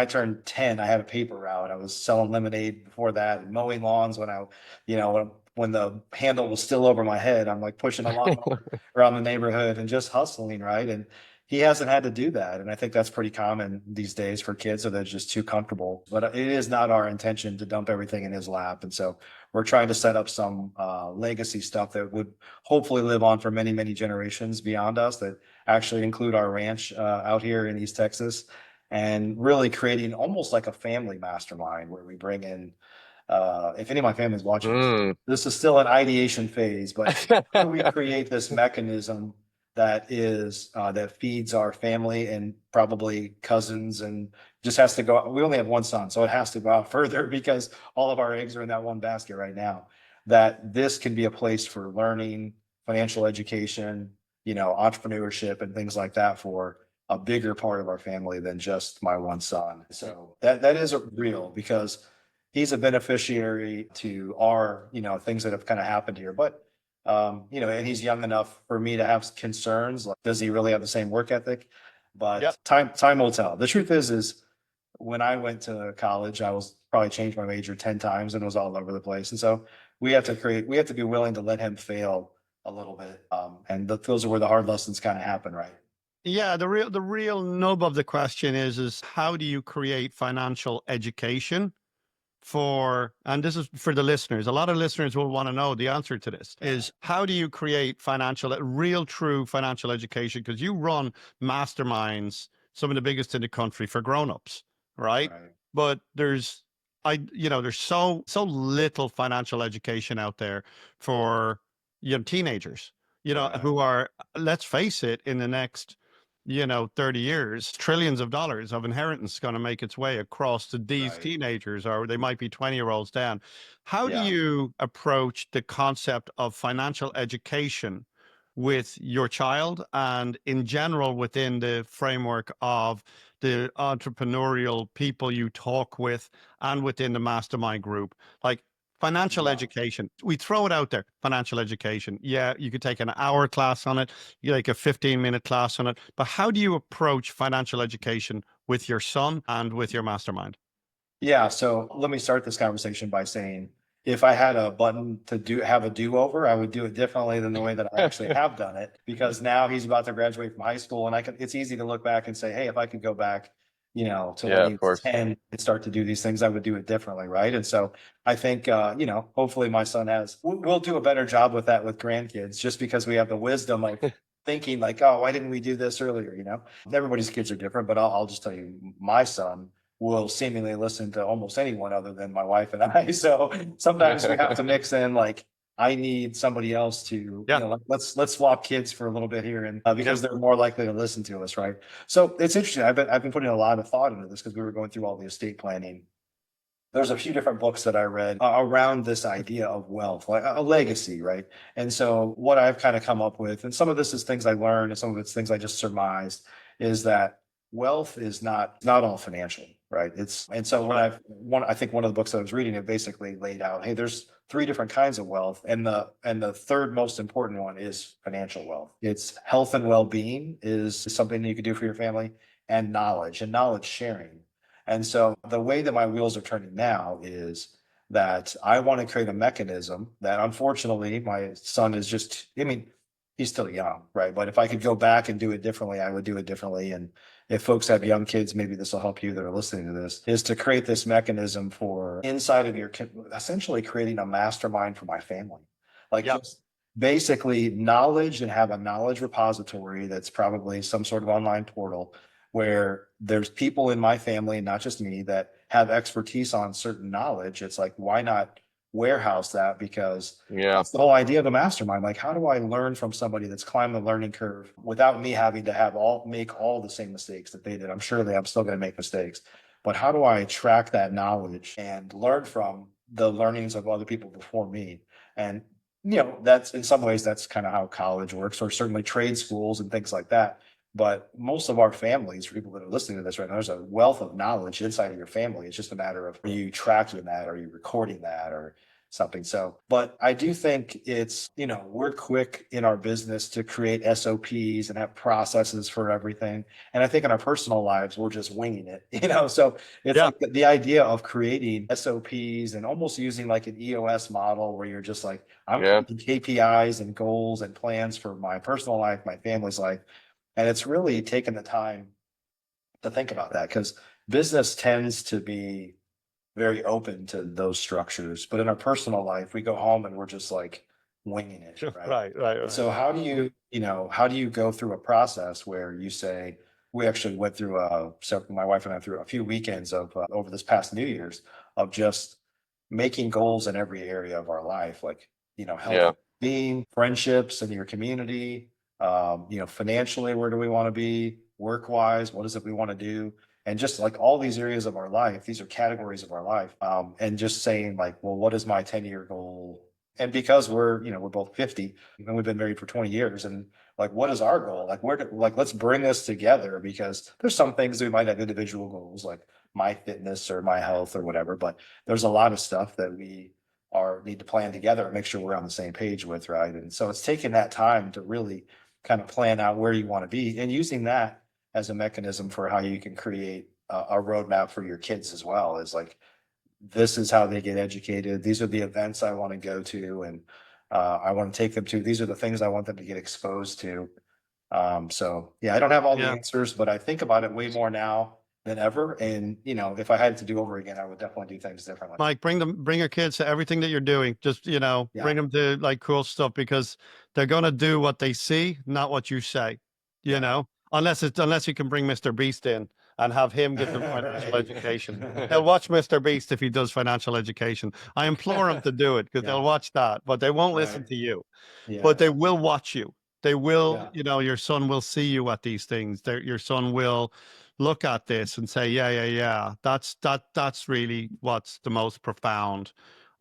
C: turned 10, I had a paper route. I was selling lemonade before that, and mowing lawns when the handle was still over my head. I'm like pushing a lawnmower around the neighborhood and just hustling, right? And he hasn't had to do that. And I think that's pretty common these days for kids, so they're just too comfortable. But it is not our intention to dump everything in his lap. And so we're trying to set up some legacy stuff that would hopefully live on for many, many generations beyond us, that actually include our ranch out here in East Texas, and really creating almost like a family mastermind where we bring in, if any of my family's watching, this is still an ideation phase, but we create this mechanism that feeds our family and probably cousins, and just has to go. We only have one son, so it has to go out further because all of our eggs are in that one basket right now. That this can be a place for learning, financial education, entrepreneurship and things like that for a bigger part of our family than just my one son. So that is real, because he's a beneficiary to our, things that have kind of happened here. But, and he's young enough for me to have concerns. Like, does he really have the same work ethic? But time will tell. The truth is when I went to college, I was probably changed my major 10 times and was all over the place. And so we have to be willing to let him fail a little bit. And those are where the hard lessons kind of happen, right?
A: Yeah, the real nub of the question is how do you create financial education and this is for the listeners. A lot of listeners will want to know the answer to this, is how do you create real true financial education? Because you run masterminds, some of the biggest in the country for grownups, right? But there's so little financial education out there for teenagers,
C: Right.
A: who are, let's face it, in the next, 30 years, trillions of dollars of inheritance going to make its way across to these
C: Right.
A: teenagers, or they might be 20-year-olds down. How do
C: Yeah.
A: you approach the concept of financial education with your child, and in general within the framework of the entrepreneurial people you talk with and within the mastermind group? Like, financial
C: Yeah.
A: education, we throw it out there. Financial education, yeah, you could take an hour class on it, you like a 15-minute class on it, but how do you approach financial education with your son and with your mastermind?
C: Yeah. So let me start this conversation by saying, if I had a button to have a do-over, I would do it differently than the way that I actually have done it, because now he's about to graduate from high school, and it's easy to look back and say, hey, if I could go back, to when
B: Yeah,
C: he
B: of
C: was
B: course.
C: 10 and start to do these things, I would do it differently. Right. And so I think, hopefully my son we'll do a better job with that with grandkids, just because we have the wisdom of thinking like, oh, why didn't we do this earlier? Everybody's kids are different, but I'll just tell you, my son will seemingly listen to almost anyone other than my wife and I. So sometimes we have to mix in, like, I need somebody else to,
A: Yeah.
C: let's swap kids for a little bit here, and because
A: Yeah.
C: they're more likely to listen to us, right? So it's interesting. I've been putting a lot of thought into this because we were going through all the estate planning. There's a few different books that I read around this idea of wealth, like a legacy, right? And so what I've kind of come up with, and some of this is things I learned, and some of it's things I just surmised, is that wealth is not all financial, right? And so I think one of the books that I was reading, it basically laid out, hey, there's three different kinds of wealth, and the third most important one is financial wealth. It's health and well-being is something that you could do for your family, and knowledge sharing. And so the way that my wheels are turning now is that I want to create a mechanism that, unfortunately, my son is just, I mean, he's still young, right? But if I could go back and do it differently, I would do it differently. And if folks have young kids, maybe this will help you that are listening to this, is to create this mechanism for inside of essentially creating a mastermind for my family. Like,
A: Yeah.
C: just basically knowledge, and have a knowledge repository that's probably some sort of online portal where there's people in my family, not just me, that have expertise on certain knowledge. It's like, why not warehouse that? Because
B: Yeah.
C: that's the whole idea of a mastermind. Like, how do I learn from somebody that's climbed the learning curve without me having to make all the same mistakes that they did? I'm sure I'm still going to make mistakes, but how do I track that knowledge and learn from the learnings of other people before me? And that's, in some ways, that's kind of how college works, or certainly trade schools and things like that. But most of our families, for people that are listening to this right now, there's a wealth of knowledge inside of your family. It's just a matter of, are you tracking that? Are you recording that, or something? So, but I do think it's, we're quick in our business to create SOPs and have processes for everything. And I think in our personal lives, we're just winging it, So it's
A: Yeah.
C: like the idea of creating SOPs and almost using like an EOS model, where you're just like, I'm creating KPIs and goals and plans for my personal life, my family's life. And it's really taken the time to think about that, because business tends to be very open to those structures. But in our personal life, we go home and we're just like winging it, right?
A: Right.
C: So how do you go through a process where you say, we actually went through so my wife and I through a few weekends of over this past New Year's, of just making goals in every area of our life, like, health, being, friendships, in your community, financially, where do we want to be? Work wise, what is it we want to do? And just like all these areas of our life, these are categories of our life. And just saying like, well, what is my 10-year goal? And because we're both 50 and we've been married for 20 years, and like, what is our goal? Like, let's bring this together, because there's some things we might have individual goals, like my fitness or my health or whatever, but there's a lot of stuff that we need to plan together and make sure we're on the same page with, right? And so it's taking that time to really kind of plan out where you want to be, and using that as a mechanism for how you can create a roadmap for your kids as well. Is like, this is how they get educated. These are the events I want to go to, and I want to take them to. These are the things I want them to get exposed to. So yeah, I don't have all the answers, but I think about it way more now than ever. And if I had to do over again, I would definitely do things differently.
A: Mike, bring your kids to everything that you're doing. Just, bring them to like cool stuff, because they're going to do what they see, not what you say, unless you can bring Mr. Beast in and have him give them financial education. They'll watch Mr. Beast if he does financial education. I implore him to do it because they'll watch that, but they won't listen to you. But they will watch you. They will, your son will see you at these things. Your son will look at this and say, yeah. That's really what's the most profound,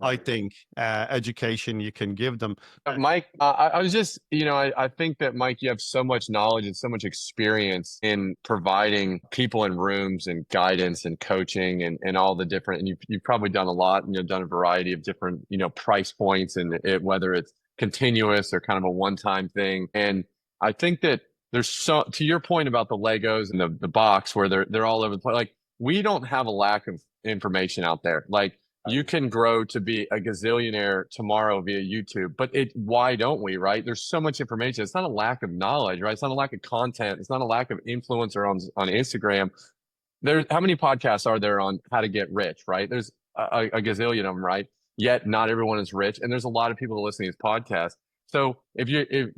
A: I think, education you can give them.
B: Mike, I was just, I think that, Mike, you have so much knowledge and so much experience in providing people in rooms and guidance and coaching and all the different, and you've probably done a lot, and you've done a variety of different, price points, and whether it's continuous or kind of a one-time thing. And I think that there's to your point about the Legos and the box where they're all over the place. Like, we don't have a lack of information out there. Like, you can grow to be a gazillionaire tomorrow via YouTube, but why don't we, right? There's so much information. It's not a lack of knowledge, right? It's not a lack of content. It's not a lack of influencer on Instagram. How many podcasts are there on how to get rich, right? There's a gazillion of them, right? Yet not everyone is rich. And there's a lot of people listening to these podcasts. So if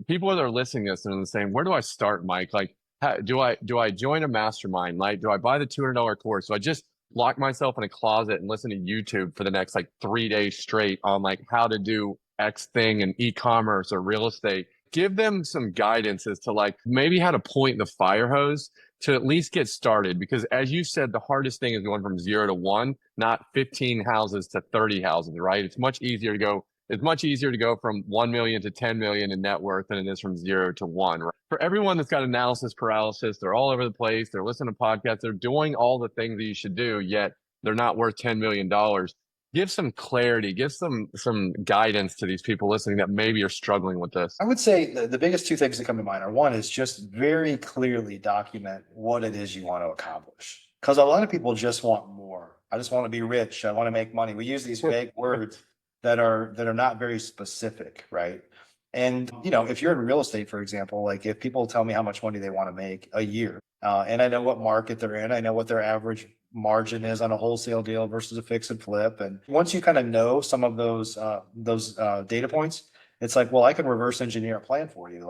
B: people that are listening to this and saying, where do I start, Mike? Like, do I join a mastermind? Like, do I buy the $200 course? So I just lock myself in a closet and listen to YouTube for the next 3 days straight on how to do X thing in e-commerce or real estate. Give them some guidance as to maybe how to point the fire hose to at least get started. Because as you said, the hardest thing is going from 0 to 1, not 15 houses to 30 houses, right? It's much easier to go from 1 million to 10 million in net worth than it is from 0 to 1. Right? For everyone that's got analysis paralysis, they're all over the place. They're listening to podcasts. They're doing all the things that you should do, yet they're not worth $10 million. Give some clarity, give some guidance to these people listening that maybe are struggling with this.
C: I would say the biggest two things that come to mind are, one is just very clearly document what it is you want to accomplish. Because a lot of people just want more. I just want to be rich. I want to make money. We use these vague words that are not very specific, right? And if you're in real estate, for example, if people tell me how much money they want to make a year, and I know what market they're in, I know what their average margin is on a wholesale deal versus a fix and flip. And once you kind of know some of those data points, it's well, I can reverse engineer a plan for you.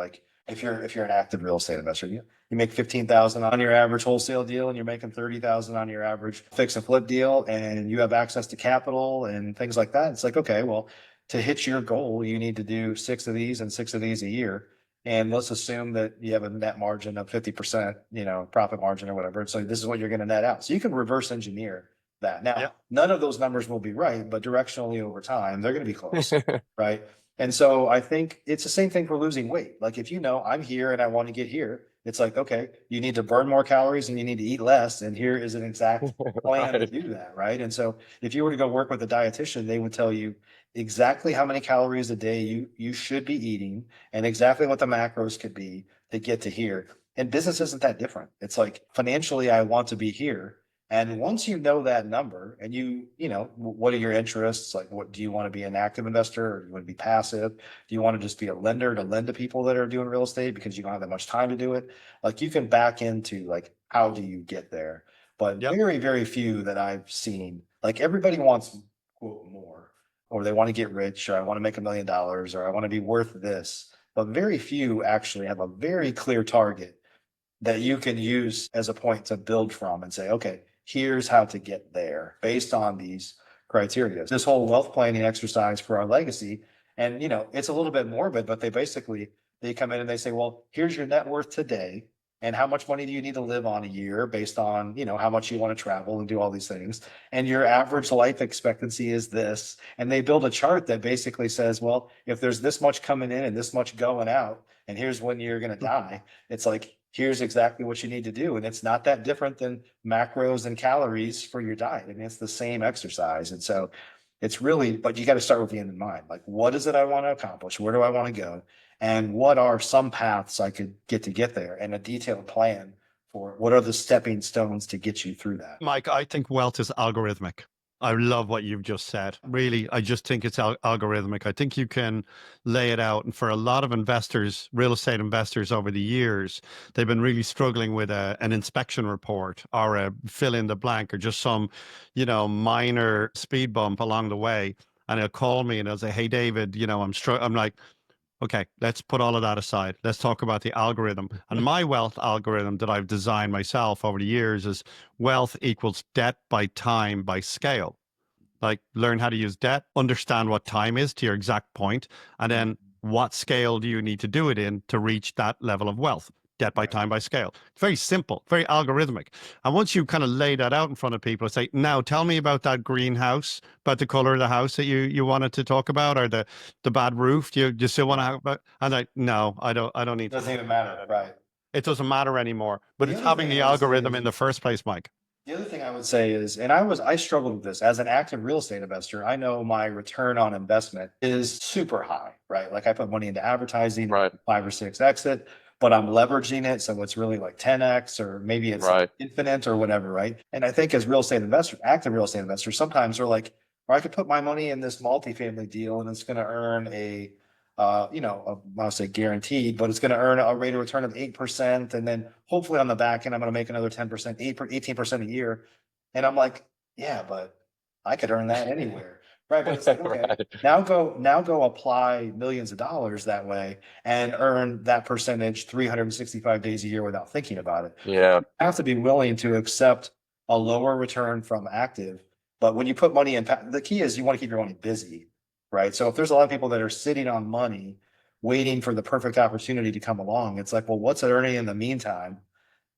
C: If you're an active real estate investor, you make 15,000 on your average wholesale deal, and you're making 30,000 on your average fix and flip deal, and you have access to capital and things like that. It's okay, well, to hit your goal, you need to do 6 of these and 6 of these a year. And let's assume that you have a net margin of 50%, profit margin or whatever. So this is what you're going to net out. So you can reverse engineer that. Now, none of those numbers will be right, but directionally over time, they're going to be close, right? And so I think it's the same thing for losing weight. If I'm here and I want to get here, it's okay, you need to burn more calories and you need to eat less. And here is an exact plan to do that, right? And so if you were to go work with a dietitian, they would tell you exactly how many calories a day you should be eating and exactly what the macros could be to get to here. And business isn't that different. It's financially, I want to be here. And once you know that number and what are your interests? What do you want to be, an active investor, or do you want to be passive? Do you want to just be a lender to lend to people that are doing real estate because you don't have that much time to do it? You can back into how do you get there? But very, very few that I've seen, everybody wants, quote, more, or they want to get rich, or I want to make $1 million, or I want to be worth this. But very few actually have a very clear target that you can use as a point to build from and say, okay, here's how to get there based on these criteria. This whole wealth planning exercise for our legacy, and it's a little bit morbid, but they come in and they say, well, here's your net worth today, and how much money do you need to live on a year based on how much you want to travel and do all these things, and your average life expectancy is this. And they build a chart that basically says, well, if there's this much coming in and this much going out, and here's when you're going to die, it's here's exactly what you need to do. And it's not that different than macros and calories for your diet. I mean, it's the same exercise. And so it's really, but you got to start with the end in mind. What is it I want to accomplish? Where do I want to go? And what are some paths I could get there, and a detailed plan for what are the stepping stones to get you through that.
A: Mike, I think wealth is algorithmic. I love what you've just said. Really, I just think it's algorithmic. I think you can lay it out. And for a lot of investors, real estate investors over the years, they've been really struggling with an inspection report or a fill in the blank or just some, minor speed bump along the way. And they'll call me and they'll say, hey, David, I'm like, Okay, let's put all of that aside. Let's talk about the algorithm. And my wealth algorithm that I've designed myself over the years is wealth equals debt by time by scale. Like learn how to use debt, understand what time is to your exact point, and then what scale do you need to do it in to reach that level of wealth? Debt by time by scale. It's very simple, very algorithmic. And once you kind of lay that out in front of people, say, now tell me about that greenhouse, about the color of the house that you wanted to talk about, or the bad roof. Do you still want to have about? And I no, I don't need to.
C: Doesn't even matter, right?
A: It doesn't matter anymore. But
C: The
A: it's
C: other
A: having
C: thing
A: the
C: I would say
A: algorithm
C: is,
A: in the first place, Mike.
C: the other thing I would say is, and I struggled with this as an active real estate investor. I know my return on investment is super high, right? Like I put money into advertising,
B: Right.
C: 5 or 6 exit, but I'm leveraging it. So it's really like 10x, or maybe it's
B: Right.
C: infinite or whatever, right? And I think as real estate investors, active real estate investors, sometimes they're like, or I could put my money in this multifamily deal and it's going to earn I'll say guaranteed, but it's going to earn a rate of return of 8%. And then hopefully on the back end, I'm going to make another 10%, 18% a year. And I'm like, yeah, but I could earn that anywhere. Right. But it's like, okay,
B: Right.
C: now go apply millions of dollars that way and earn that percentage 365 days a year without thinking about it.
B: Yeah.
C: You have to be willing to accept a lower return from active. But when you put money in, the key is you want to keep your money busy. Right. So if there's a lot of people that are sitting on money, waiting for the perfect opportunity to come along, it's like, well, what's it earning in the meantime?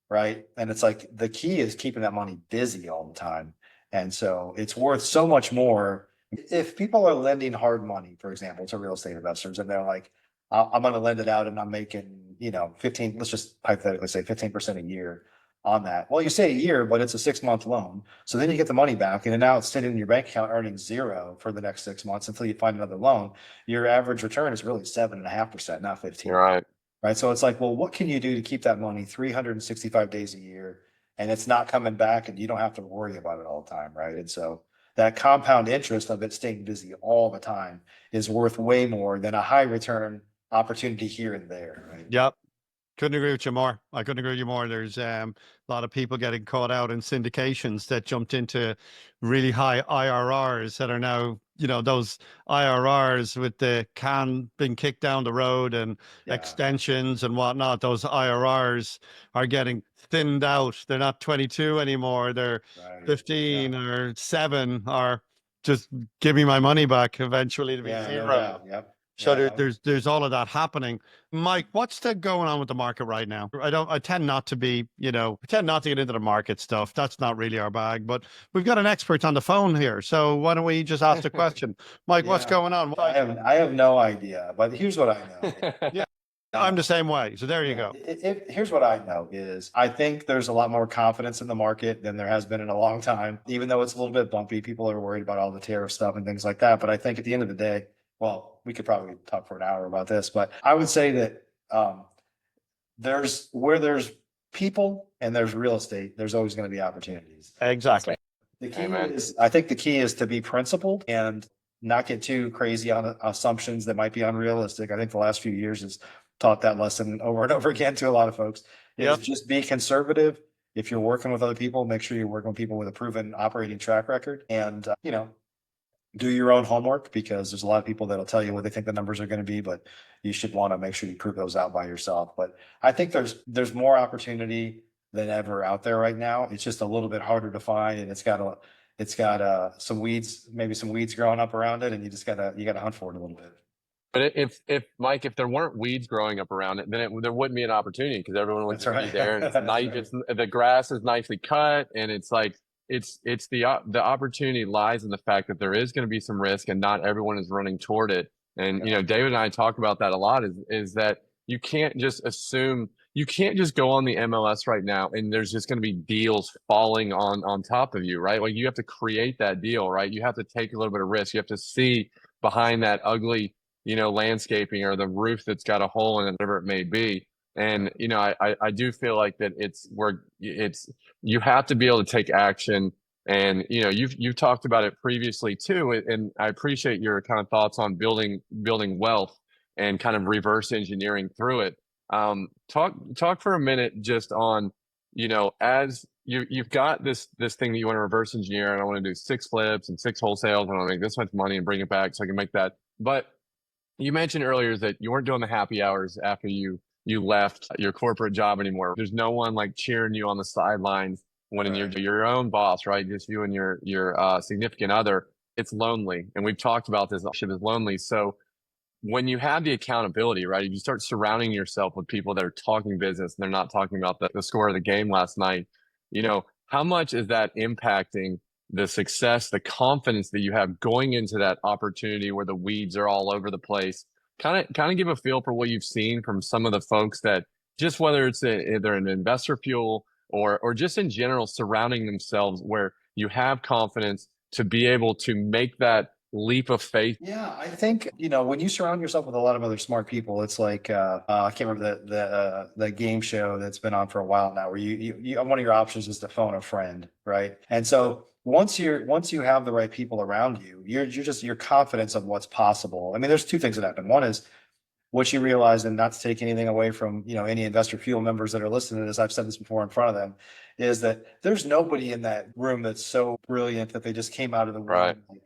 C: Right. And it's like the key is keeping that money busy all the time. And so it's worth so much more. If people are lending hard money, for example, to real estate investors, and they're like, I'm going to lend it out and I'm making, 15, let's just hypothetically say 15% a year on that. Well, you say a year, but it's a 6-month loan. So then you get the money back and now it's sitting in your bank account earning 0 for the next 6 months until you find another loan. Your average return is really 7.5%, not 15.
B: You're right.
C: Right. So it's like, well, what can you do to keep that money 365 days a year and it's not coming back and you don't have to worry about it all the time. Right. And so that compound interest of it staying busy all the time is worth way more than a high return opportunity here and there. Right.
A: Yep. Couldn't agree with you more. I couldn't agree with you more. There's a lot of people getting caught out in syndications that jumped into really high IRRs that are now, those IRRs with the can being kicked down the road and
C: Yeah.
A: extensions and whatnot. Those IRRs are getting thinned out. They're not 22 anymore. They're
C: Right.
A: 15
C: Yeah.
A: or 7, or just give me my money back eventually to be
C: Yeah.
A: 0.
C: No doubt. Yep.
A: So
C: Yeah.
A: there's all of that happening. Mike, what's going on with the market right now? I tend not to be, I tend not to get into the market stuff. That's not really our bag, but we've got an expert on the phone here. So why don't we just ask the question? Mike, what's
C: Yeah.
A: going on?
C: I have no idea, but here's what I know.
A: Yeah, I'm the same way. So there you
C: Yeah,
A: go.
C: here's what I know is I think there's a lot more confidence in the market than there has been in a long time. Even though it's a little bit bumpy, people are worried about all the tariff stuff and things like that. But I think at the end of the day, well, we could probably talk for an hour about this, but I would say that there's people and there's real estate, there's always going to be opportunities.
A: Exactly.
C: The key
B: Amen.
C: is, I think the key is to be principled and not get too crazy on assumptions that might be unrealistic. I think the last few years has taught that lesson over and over again to a lot of folks.
A: Yep.
C: Is just be conservative. If you're working with other people, make sure you're working with people with a proven operating track record, and do your own homework, because there's a lot of people that'll tell you what they think the numbers are going to be, but you should want to make sure you prove those out by yourself. But I think there's more opportunity than ever out there right now. It's just a little bit harder to find, and it's got some weeds, maybe some weeds growing up around it, and you gotta hunt for it a little bit.
B: But if Mike, if there weren't weeds growing up around it, then there wouldn't be an opportunity, because everyone would
C: That's
B: just be
C: right.
B: there, and it's
C: That's
B: nice.
C: right.
B: The grass is nicely cut, and it's like it's the opportunity lies in the fact that there is going to be some risk, and not everyone is running toward it. And
C: Yeah.
B: David and I talk about that a lot. Is that you can't just assume, you can't just go on the MLS right now and there's just going to be deals falling on top of you, right? Like you have to create that deal, right? You have to take a little bit of risk. You have to see behind that ugly landscaping or the roof that's got a hole in it, whatever it may be. And, I do feel like that you have to be able to take action. And, you've talked about it previously too. And I appreciate your kind of thoughts on building wealth and kind of reverse engineering through it. Talk for a minute just on, as you've got this thing that you want to reverse engineer, and I want to do 6 flips and 6 wholesales, and I want to make this much money and bring it back so I can make that. But You mentioned earlier that you weren't doing the happy hours after you left your corporate job anymore. There's no one like cheering you on the sidelines when you're
C: Right.
B: your own boss, right? Just you and your significant other. It's lonely, and we've talked about this. Ship is lonely. So when you have the accountability, right? If you start surrounding yourself with people that are talking business and they're not talking about the score of the game last night, how much is that impacting the success, the confidence that you have going into that opportunity where the weeds are all over the place? Kind of give a feel for what you've seen from some of the folks that just whether it's either an investor fuel or just in general surrounding themselves where you have confidence to be able to make that leap of faith.
C: Yeah, I think, when you surround yourself with a lot of other smart people, it's like I can't remember the game show that's been on for a while now, where you one of your options is to phone a friend, right? And so once you have the right people around you, you're just your confidence of what's possible. I mean, there's two things that happen. One is what you realize, and not to take anything away from any Investor Fuel members that are listening to this, I've said this before in front of them, is that there's nobody in that room that's so brilliant that they just came out of the
B: Right.
C: womb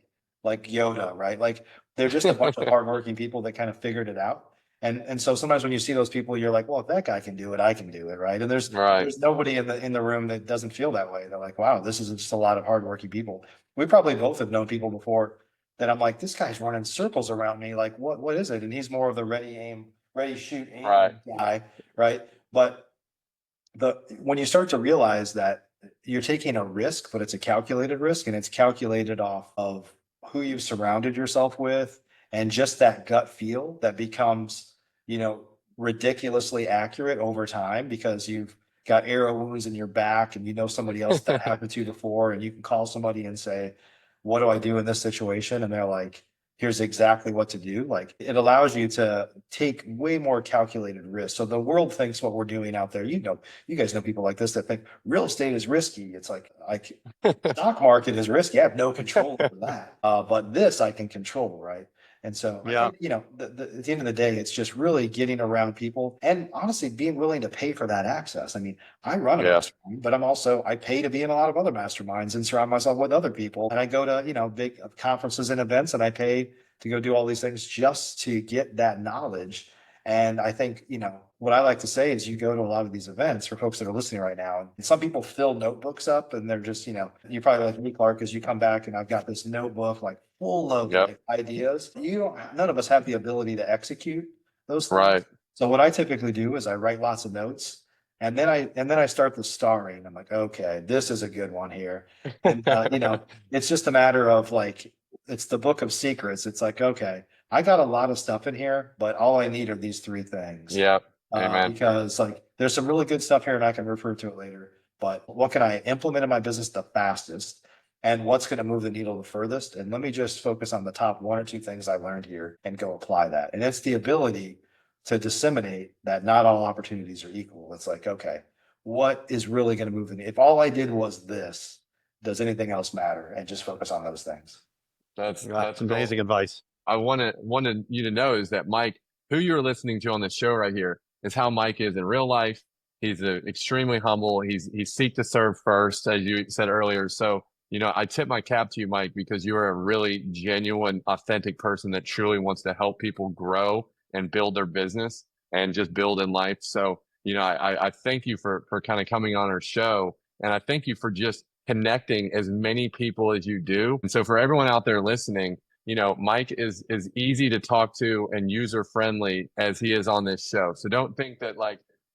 C: like Yoda, right? Like they're just a bunch of hardworking people that kind of figured it out. And so sometimes when you see those people, you're like, well, if that guy can do it, I can do it, right? And
B: Right.
C: there's nobody in the room that doesn't feel that way. They're like, wow, this is just a lot of hardworking people. We probably both have known people before that I'm like, this guy's running circles around me. Like, what is it? And he's more of the ready, aim, ready, shoot,
B: Right.
C: aim guy, right? But when you start to realize that you're taking a risk, but it's a calculated risk, and it's calculated off of who you've surrounded yourself with, and just that gut feel that becomes, ridiculously accurate over time because you've got arrow wounds in your back and somebody else that happened to you before, and you can call somebody and say, what do I do in this situation? And they're like, here's exactly what to do. Like, it allows you to take way more calculated risks. So the world thinks what we're doing out there, you guys know people like this that think real estate is risky. It's like stock market is risky. I have no control over that. But this I can control, right? And so I
A: Yeah.
C: think, at the end of the day, it's just really getting around people and honestly being willing to pay for that access. I mean, I run a
B: Yeah.
C: mastermind, but I pay to be in a lot of other masterminds and surround myself with other people. And I go to, big conferences and events, and I pay to go do all these things just to get that knowledge. And I think, what I like to say is you go to a lot of these events for folks that are listening right now, and some people fill notebooks up and they're just, you probably like me, Clark, as you come back and I've got this notebook like full of
B: Yep.
C: like ideas. None of us have the ability to execute those things.
B: Right.
C: So what I typically do is I write lots of notes, and then I start the starring. I'm like, okay, this is a good one here. And it's just a matter of like, it's the book of secrets. It's like, okay, I got a lot of stuff in here, but all I need are these three things.
B: Yep. Amen.
C: Because like there's some really good stuff here, and I can refer to it later. But what can I implement in my business the fastest? And what's going to move the needle the furthest? And let me just focus on the top one or two things I learned here and go apply that. And it's the ability to disseminate that not all opportunities are equal. It's like, okay, what is really going to move the needle? If all I did was this, does anything else matter? And just focus on those things.
B: That's
A: That's
B: cool.
A: amazing advice.
B: I wanted you to know is that Mike, who you're listening to on this show right here, is how Mike is in real life. He's extremely humble. He seek to serve first, as you said earlier. So, I tip my cap to you, Mike, because you are a really genuine, authentic person that truly wants to help people grow and build their business and just build in life. So, I thank you for kind of coming on our show, and I thank you for just connecting as many people as you do. And so for everyone out there listening, Mike is easy to talk to and user friendly as he is on this show. So don't think that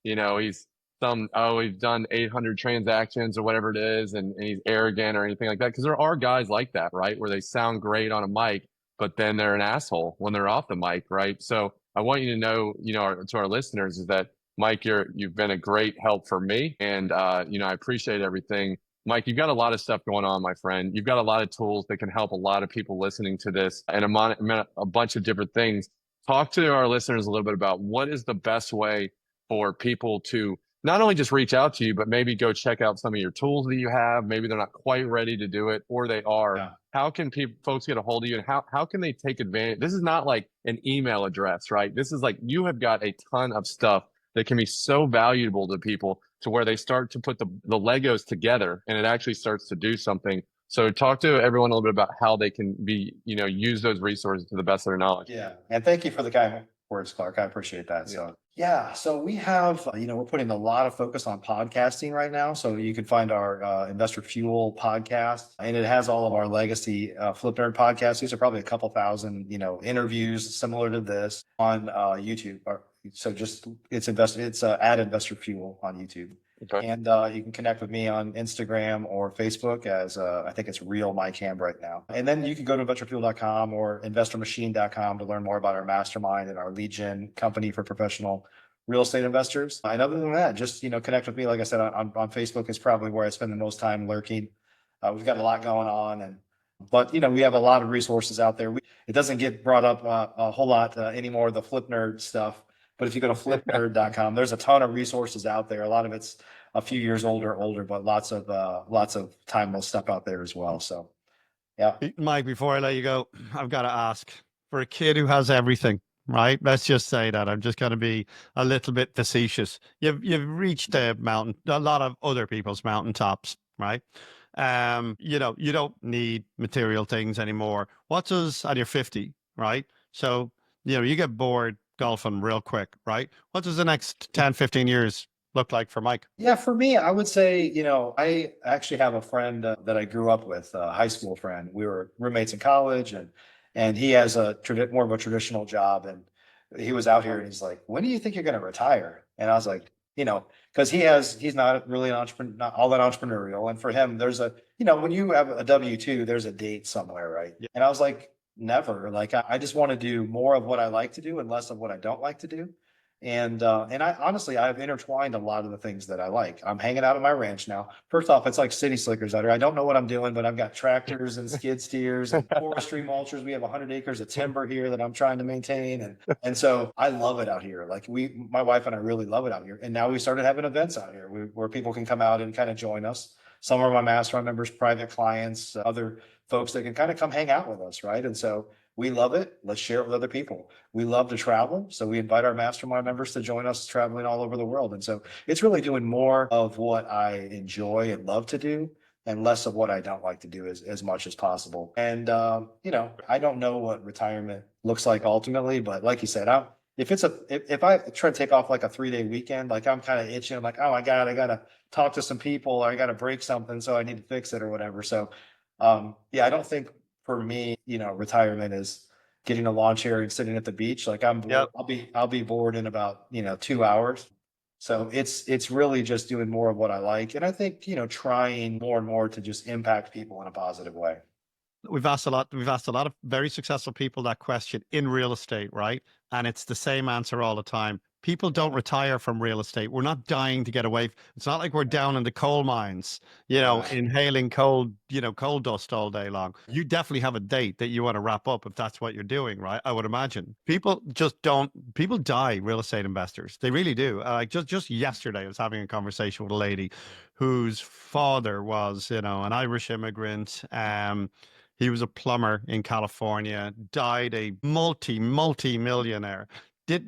B: he's he's done 800 transactions or whatever it is, and he's arrogant or anything like that. Because there are guys like that, right? Where they sound great on a mic, but then they're an asshole when they're off the mic, right? So I want you to know, to our listeners, is that Mike, you've been a great help for me, and I appreciate everything. Mike, you've got a lot of stuff going on, my friend. You've got a lot of tools that can help a lot of people listening to this, and a bunch of different things. Talk to our listeners a little bit about what is the best way for people to not only just reach out to you, but maybe go check out some of your tools that you have. Maybe they're not quite ready to do it, or they are.
C: Yeah.
B: How can folks get a hold of you, and how can they take advantage? This is not like an email address, right? This is like you have got a ton of stuff that can be so valuable to people to where they start to put the Legos together and it actually starts to do something So talk to everyone a little bit about how they can be, use those resources to the best of their knowledge.
C: Yeah. And thank you for the kind words, Clark. I appreciate that. So, yeah. So we have, we're putting a lot of focus on podcasting right now. So you can find our Investor Fuel podcast, and it has all of our legacy Flip Nerd podcasts. These are probably a couple thousand, interviews similar to this on YouTube. So just it's at Investor Fuel on YouTube.
B: Okay.
C: And you can connect with me on Instagram or Facebook as I think it's real Mike Hambright now. And then you can go to investorfuel.com or investormachine.com to learn more about our mastermind and our lead gen company for professional real estate investors. And other than that, just, connect with me. Like I said, on Facebook is probably where I spend the most time lurking. We've got a lot going on, but we have a lot of resources out there. It doesn't get brought up a whole lot anymore, the Flip Nerd stuff. But if you go to flipnerd.com, there's a ton of resources out there. A lot of it's a few years older, but lots of timeless stuff out there as well. So, yeah.
A: Mike, before I let you go, I've got to ask, for a kid who has everything, right? Let's just say that I'm just going to be a little bit facetious. You've reached a lot of other people's mountaintops, right? You don't need material things anymore. And you're 50, right? So, you get bored golfing real quick, right? What does the next 10, 15 years look like for Mike?
C: Yeah, for me, I would say, I actually have a friend that I grew up with, a high school friend. We were roommates in college, and he has more of a traditional job. And he was out here and he's like, when do you think you're going to retire? And I was like, because he's not really not all that entrepreneurial. And for him, there's when you have a W-2, there's a date somewhere, right?
A: Yeah.
C: And I was like, never. Like, I just want to do more of what I like to do and less of what I don't like to do. And I honestly, I've intertwined a lot of the things that I like. I'm hanging out at my ranch now. First off, it's like city slickers out here. I don't know what I'm doing, but I've got tractors and skid steers and forestry mulchers. We have 100 acres of timber here that I'm trying to maintain. And so I love it out here. Like my wife and I really love it out here. And now we started having events out here where people can come out and kind of join us. Some of my mastermind members, private clients, other folks that can kind of come hang out with us, right? And so we love it. Let's share it with other people. We love to travel. So we invite our mastermind members to join us traveling all over the world. And so it's really doing more of what I enjoy and love to do and less of what I don't like to do as much as possible. And, I don't know what retirement looks like ultimately, but like you said, if I try to take off like a 3-day weekend, like I'm kind of itching. I'm like, oh my God, I got to talk to some people, or I got to break something, so I need to fix it or whatever. So, I don't think for me, retirement is getting a lawn chair and sitting at the beach. Like I'll be bored in about, 2 hours. So it's really just doing more of what I like. And I think, trying more and more to just impact people in a positive way.
A: We've asked a lot of very successful people that question in real estate, right? And it's the same answer all the time. People don't retire from real estate. We're not dying to get away. It's not like we're down in the coal mines, inhaling coal dust all day long. You definitely have a date that you want to wrap up if that's what you're doing, right? I would imagine. People die, real estate investors. They really do. Like just yesterday, I was having a conversation with a lady whose father was, an Irish immigrant. He was a plumber in California, died a multi-millionaire. He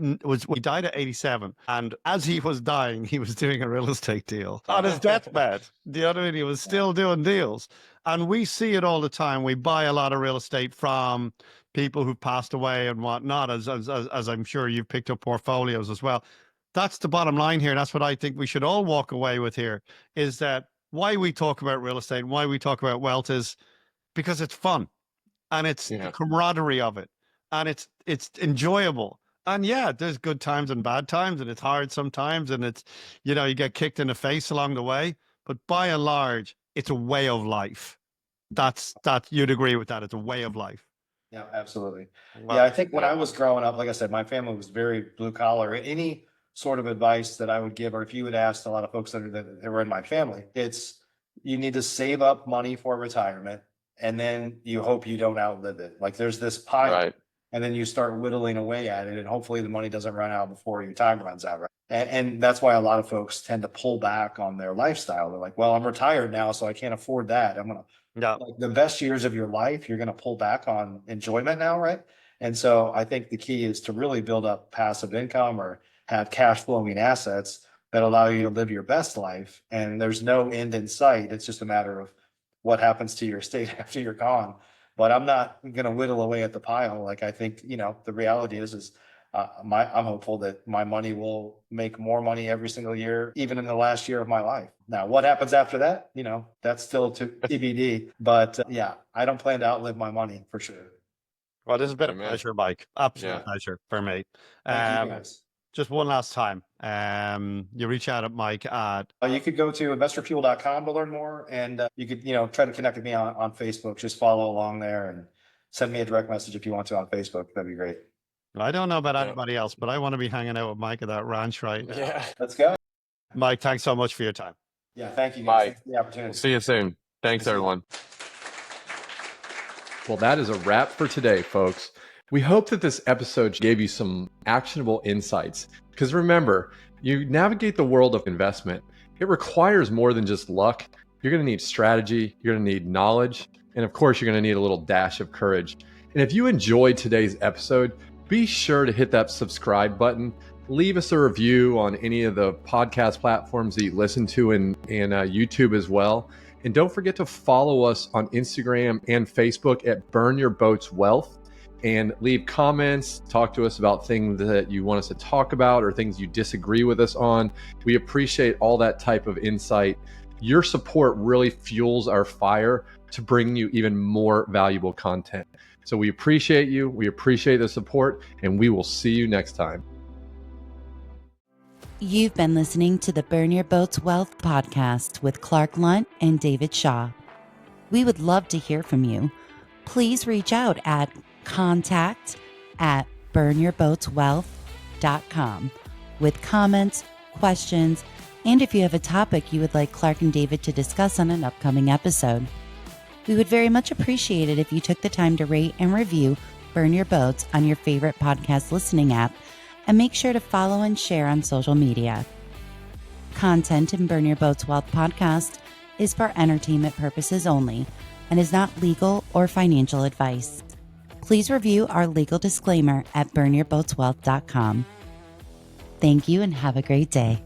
A: died at 87. And as he was dying, he was doing a real estate deal on his deathbed. Do you know what I mean? He was still doing deals. And we see it all the time. We buy a lot of real estate from people who've passed away and whatnot, as I'm sure you've picked up portfolios as well. That's the bottom line here. And that's what I think we should all walk away with here, is that why we talk about real estate and why we talk about wealth is because it's fun, and it's the camaraderie of it, and it's enjoyable. And yeah, there's good times and bad times, and it's hard sometimes, and it's, you get kicked in the face along the way. But by and large, it's a way of life. That you'd agree with that. It's a way of life.
C: Yeah, absolutely.
A: Well,
C: yeah, I think when I was growing up, like I said, my family was very blue collar. Any sort of advice that I would give, or if you would ask a lot of folks that were in my family, it's you need to save up money for retirement. And then you hope you don't outlive it. Like there's this pie,
B: Right.
C: And then you start whittling away at it, and hopefully the money doesn't run out before your time runs out. Right. And that's why a lot of folks tend to pull back on their lifestyle. They're like, well, I'm retired now, so I can't afford that. Like the best years of your life, you're going to pull back on enjoyment now. Right. And so I think the key is to really build up passive income or have cash flowing assets that allow you to live your best life. And there's no end in sight. It's just a matter of what happens to your estate after you're gone. But I'm not going to whittle away at the pile. Like, I think, the reality is I'm hopeful that my money will make more money every single year, even in the last year of my life. Now, what happens after that? That's still to TBD. But yeah, I don't plan to outlive my money for sure.
A: Well, this has been a
B: Amen.
A: pleasure, Mike. Absolute
B: Yeah.
A: pleasure for me.
C: Thank you guys.
A: Just one last time. You reach out at Mike at.
C: You could go to investorfuel.com to learn more, and you could, try to connect with me on Facebook. Just follow along there and send me a direct message if you want to on Facebook. That'd be great.
A: I don't know about anybody else, but I want to be hanging out with Mike at that ranch right now.
B: Yeah.
C: Let's go.
A: Mike, thanks so much for your time.
C: Yeah, thank you guys.
B: Mike.
C: Thanks for the opportunity.
B: See you soon. Thanks, everyone.
D: Well, that is a wrap for today, folks. We hope that this episode gave you some actionable insights. Because remember, you navigate the world of investment, it requires more than just luck. You're going to need strategy, you're going to need knowledge, and of course, you're going to need a little dash of courage. And if you enjoyed today's episode, be sure to hit that subscribe button. Leave us a review on any of the podcast platforms that you listen to and YouTube as well. And don't forget to follow us on Instagram and Facebook at Burn Your Boats Wealth, and leave comments, talk to us about things that you want us to talk about or things you disagree with us on. We appreciate all that type of insight. Your support really fuels our fire to bring you even more valuable content. So we appreciate you. We appreciate the support, and we will see you next time.
E: You've been listening to the Burn Your Boats Wealth podcast with Clark Lunt and David Shaw. We would love to hear from you. Please reach out at contact@burnyourboatswealth.com with comments, questions, and if you have a topic you would like Clark and David to discuss on an upcoming episode. We would very much appreciate it if you took the time to rate and review Burn Your Boats on your favorite podcast listening app, and make sure to follow and share on social media. Content in Burn Your Boats Wealth podcast is for entertainment purposes only and is not legal or financial advice. Please review our legal disclaimer at burnyourboatswealth.com. Thank you and have a great day.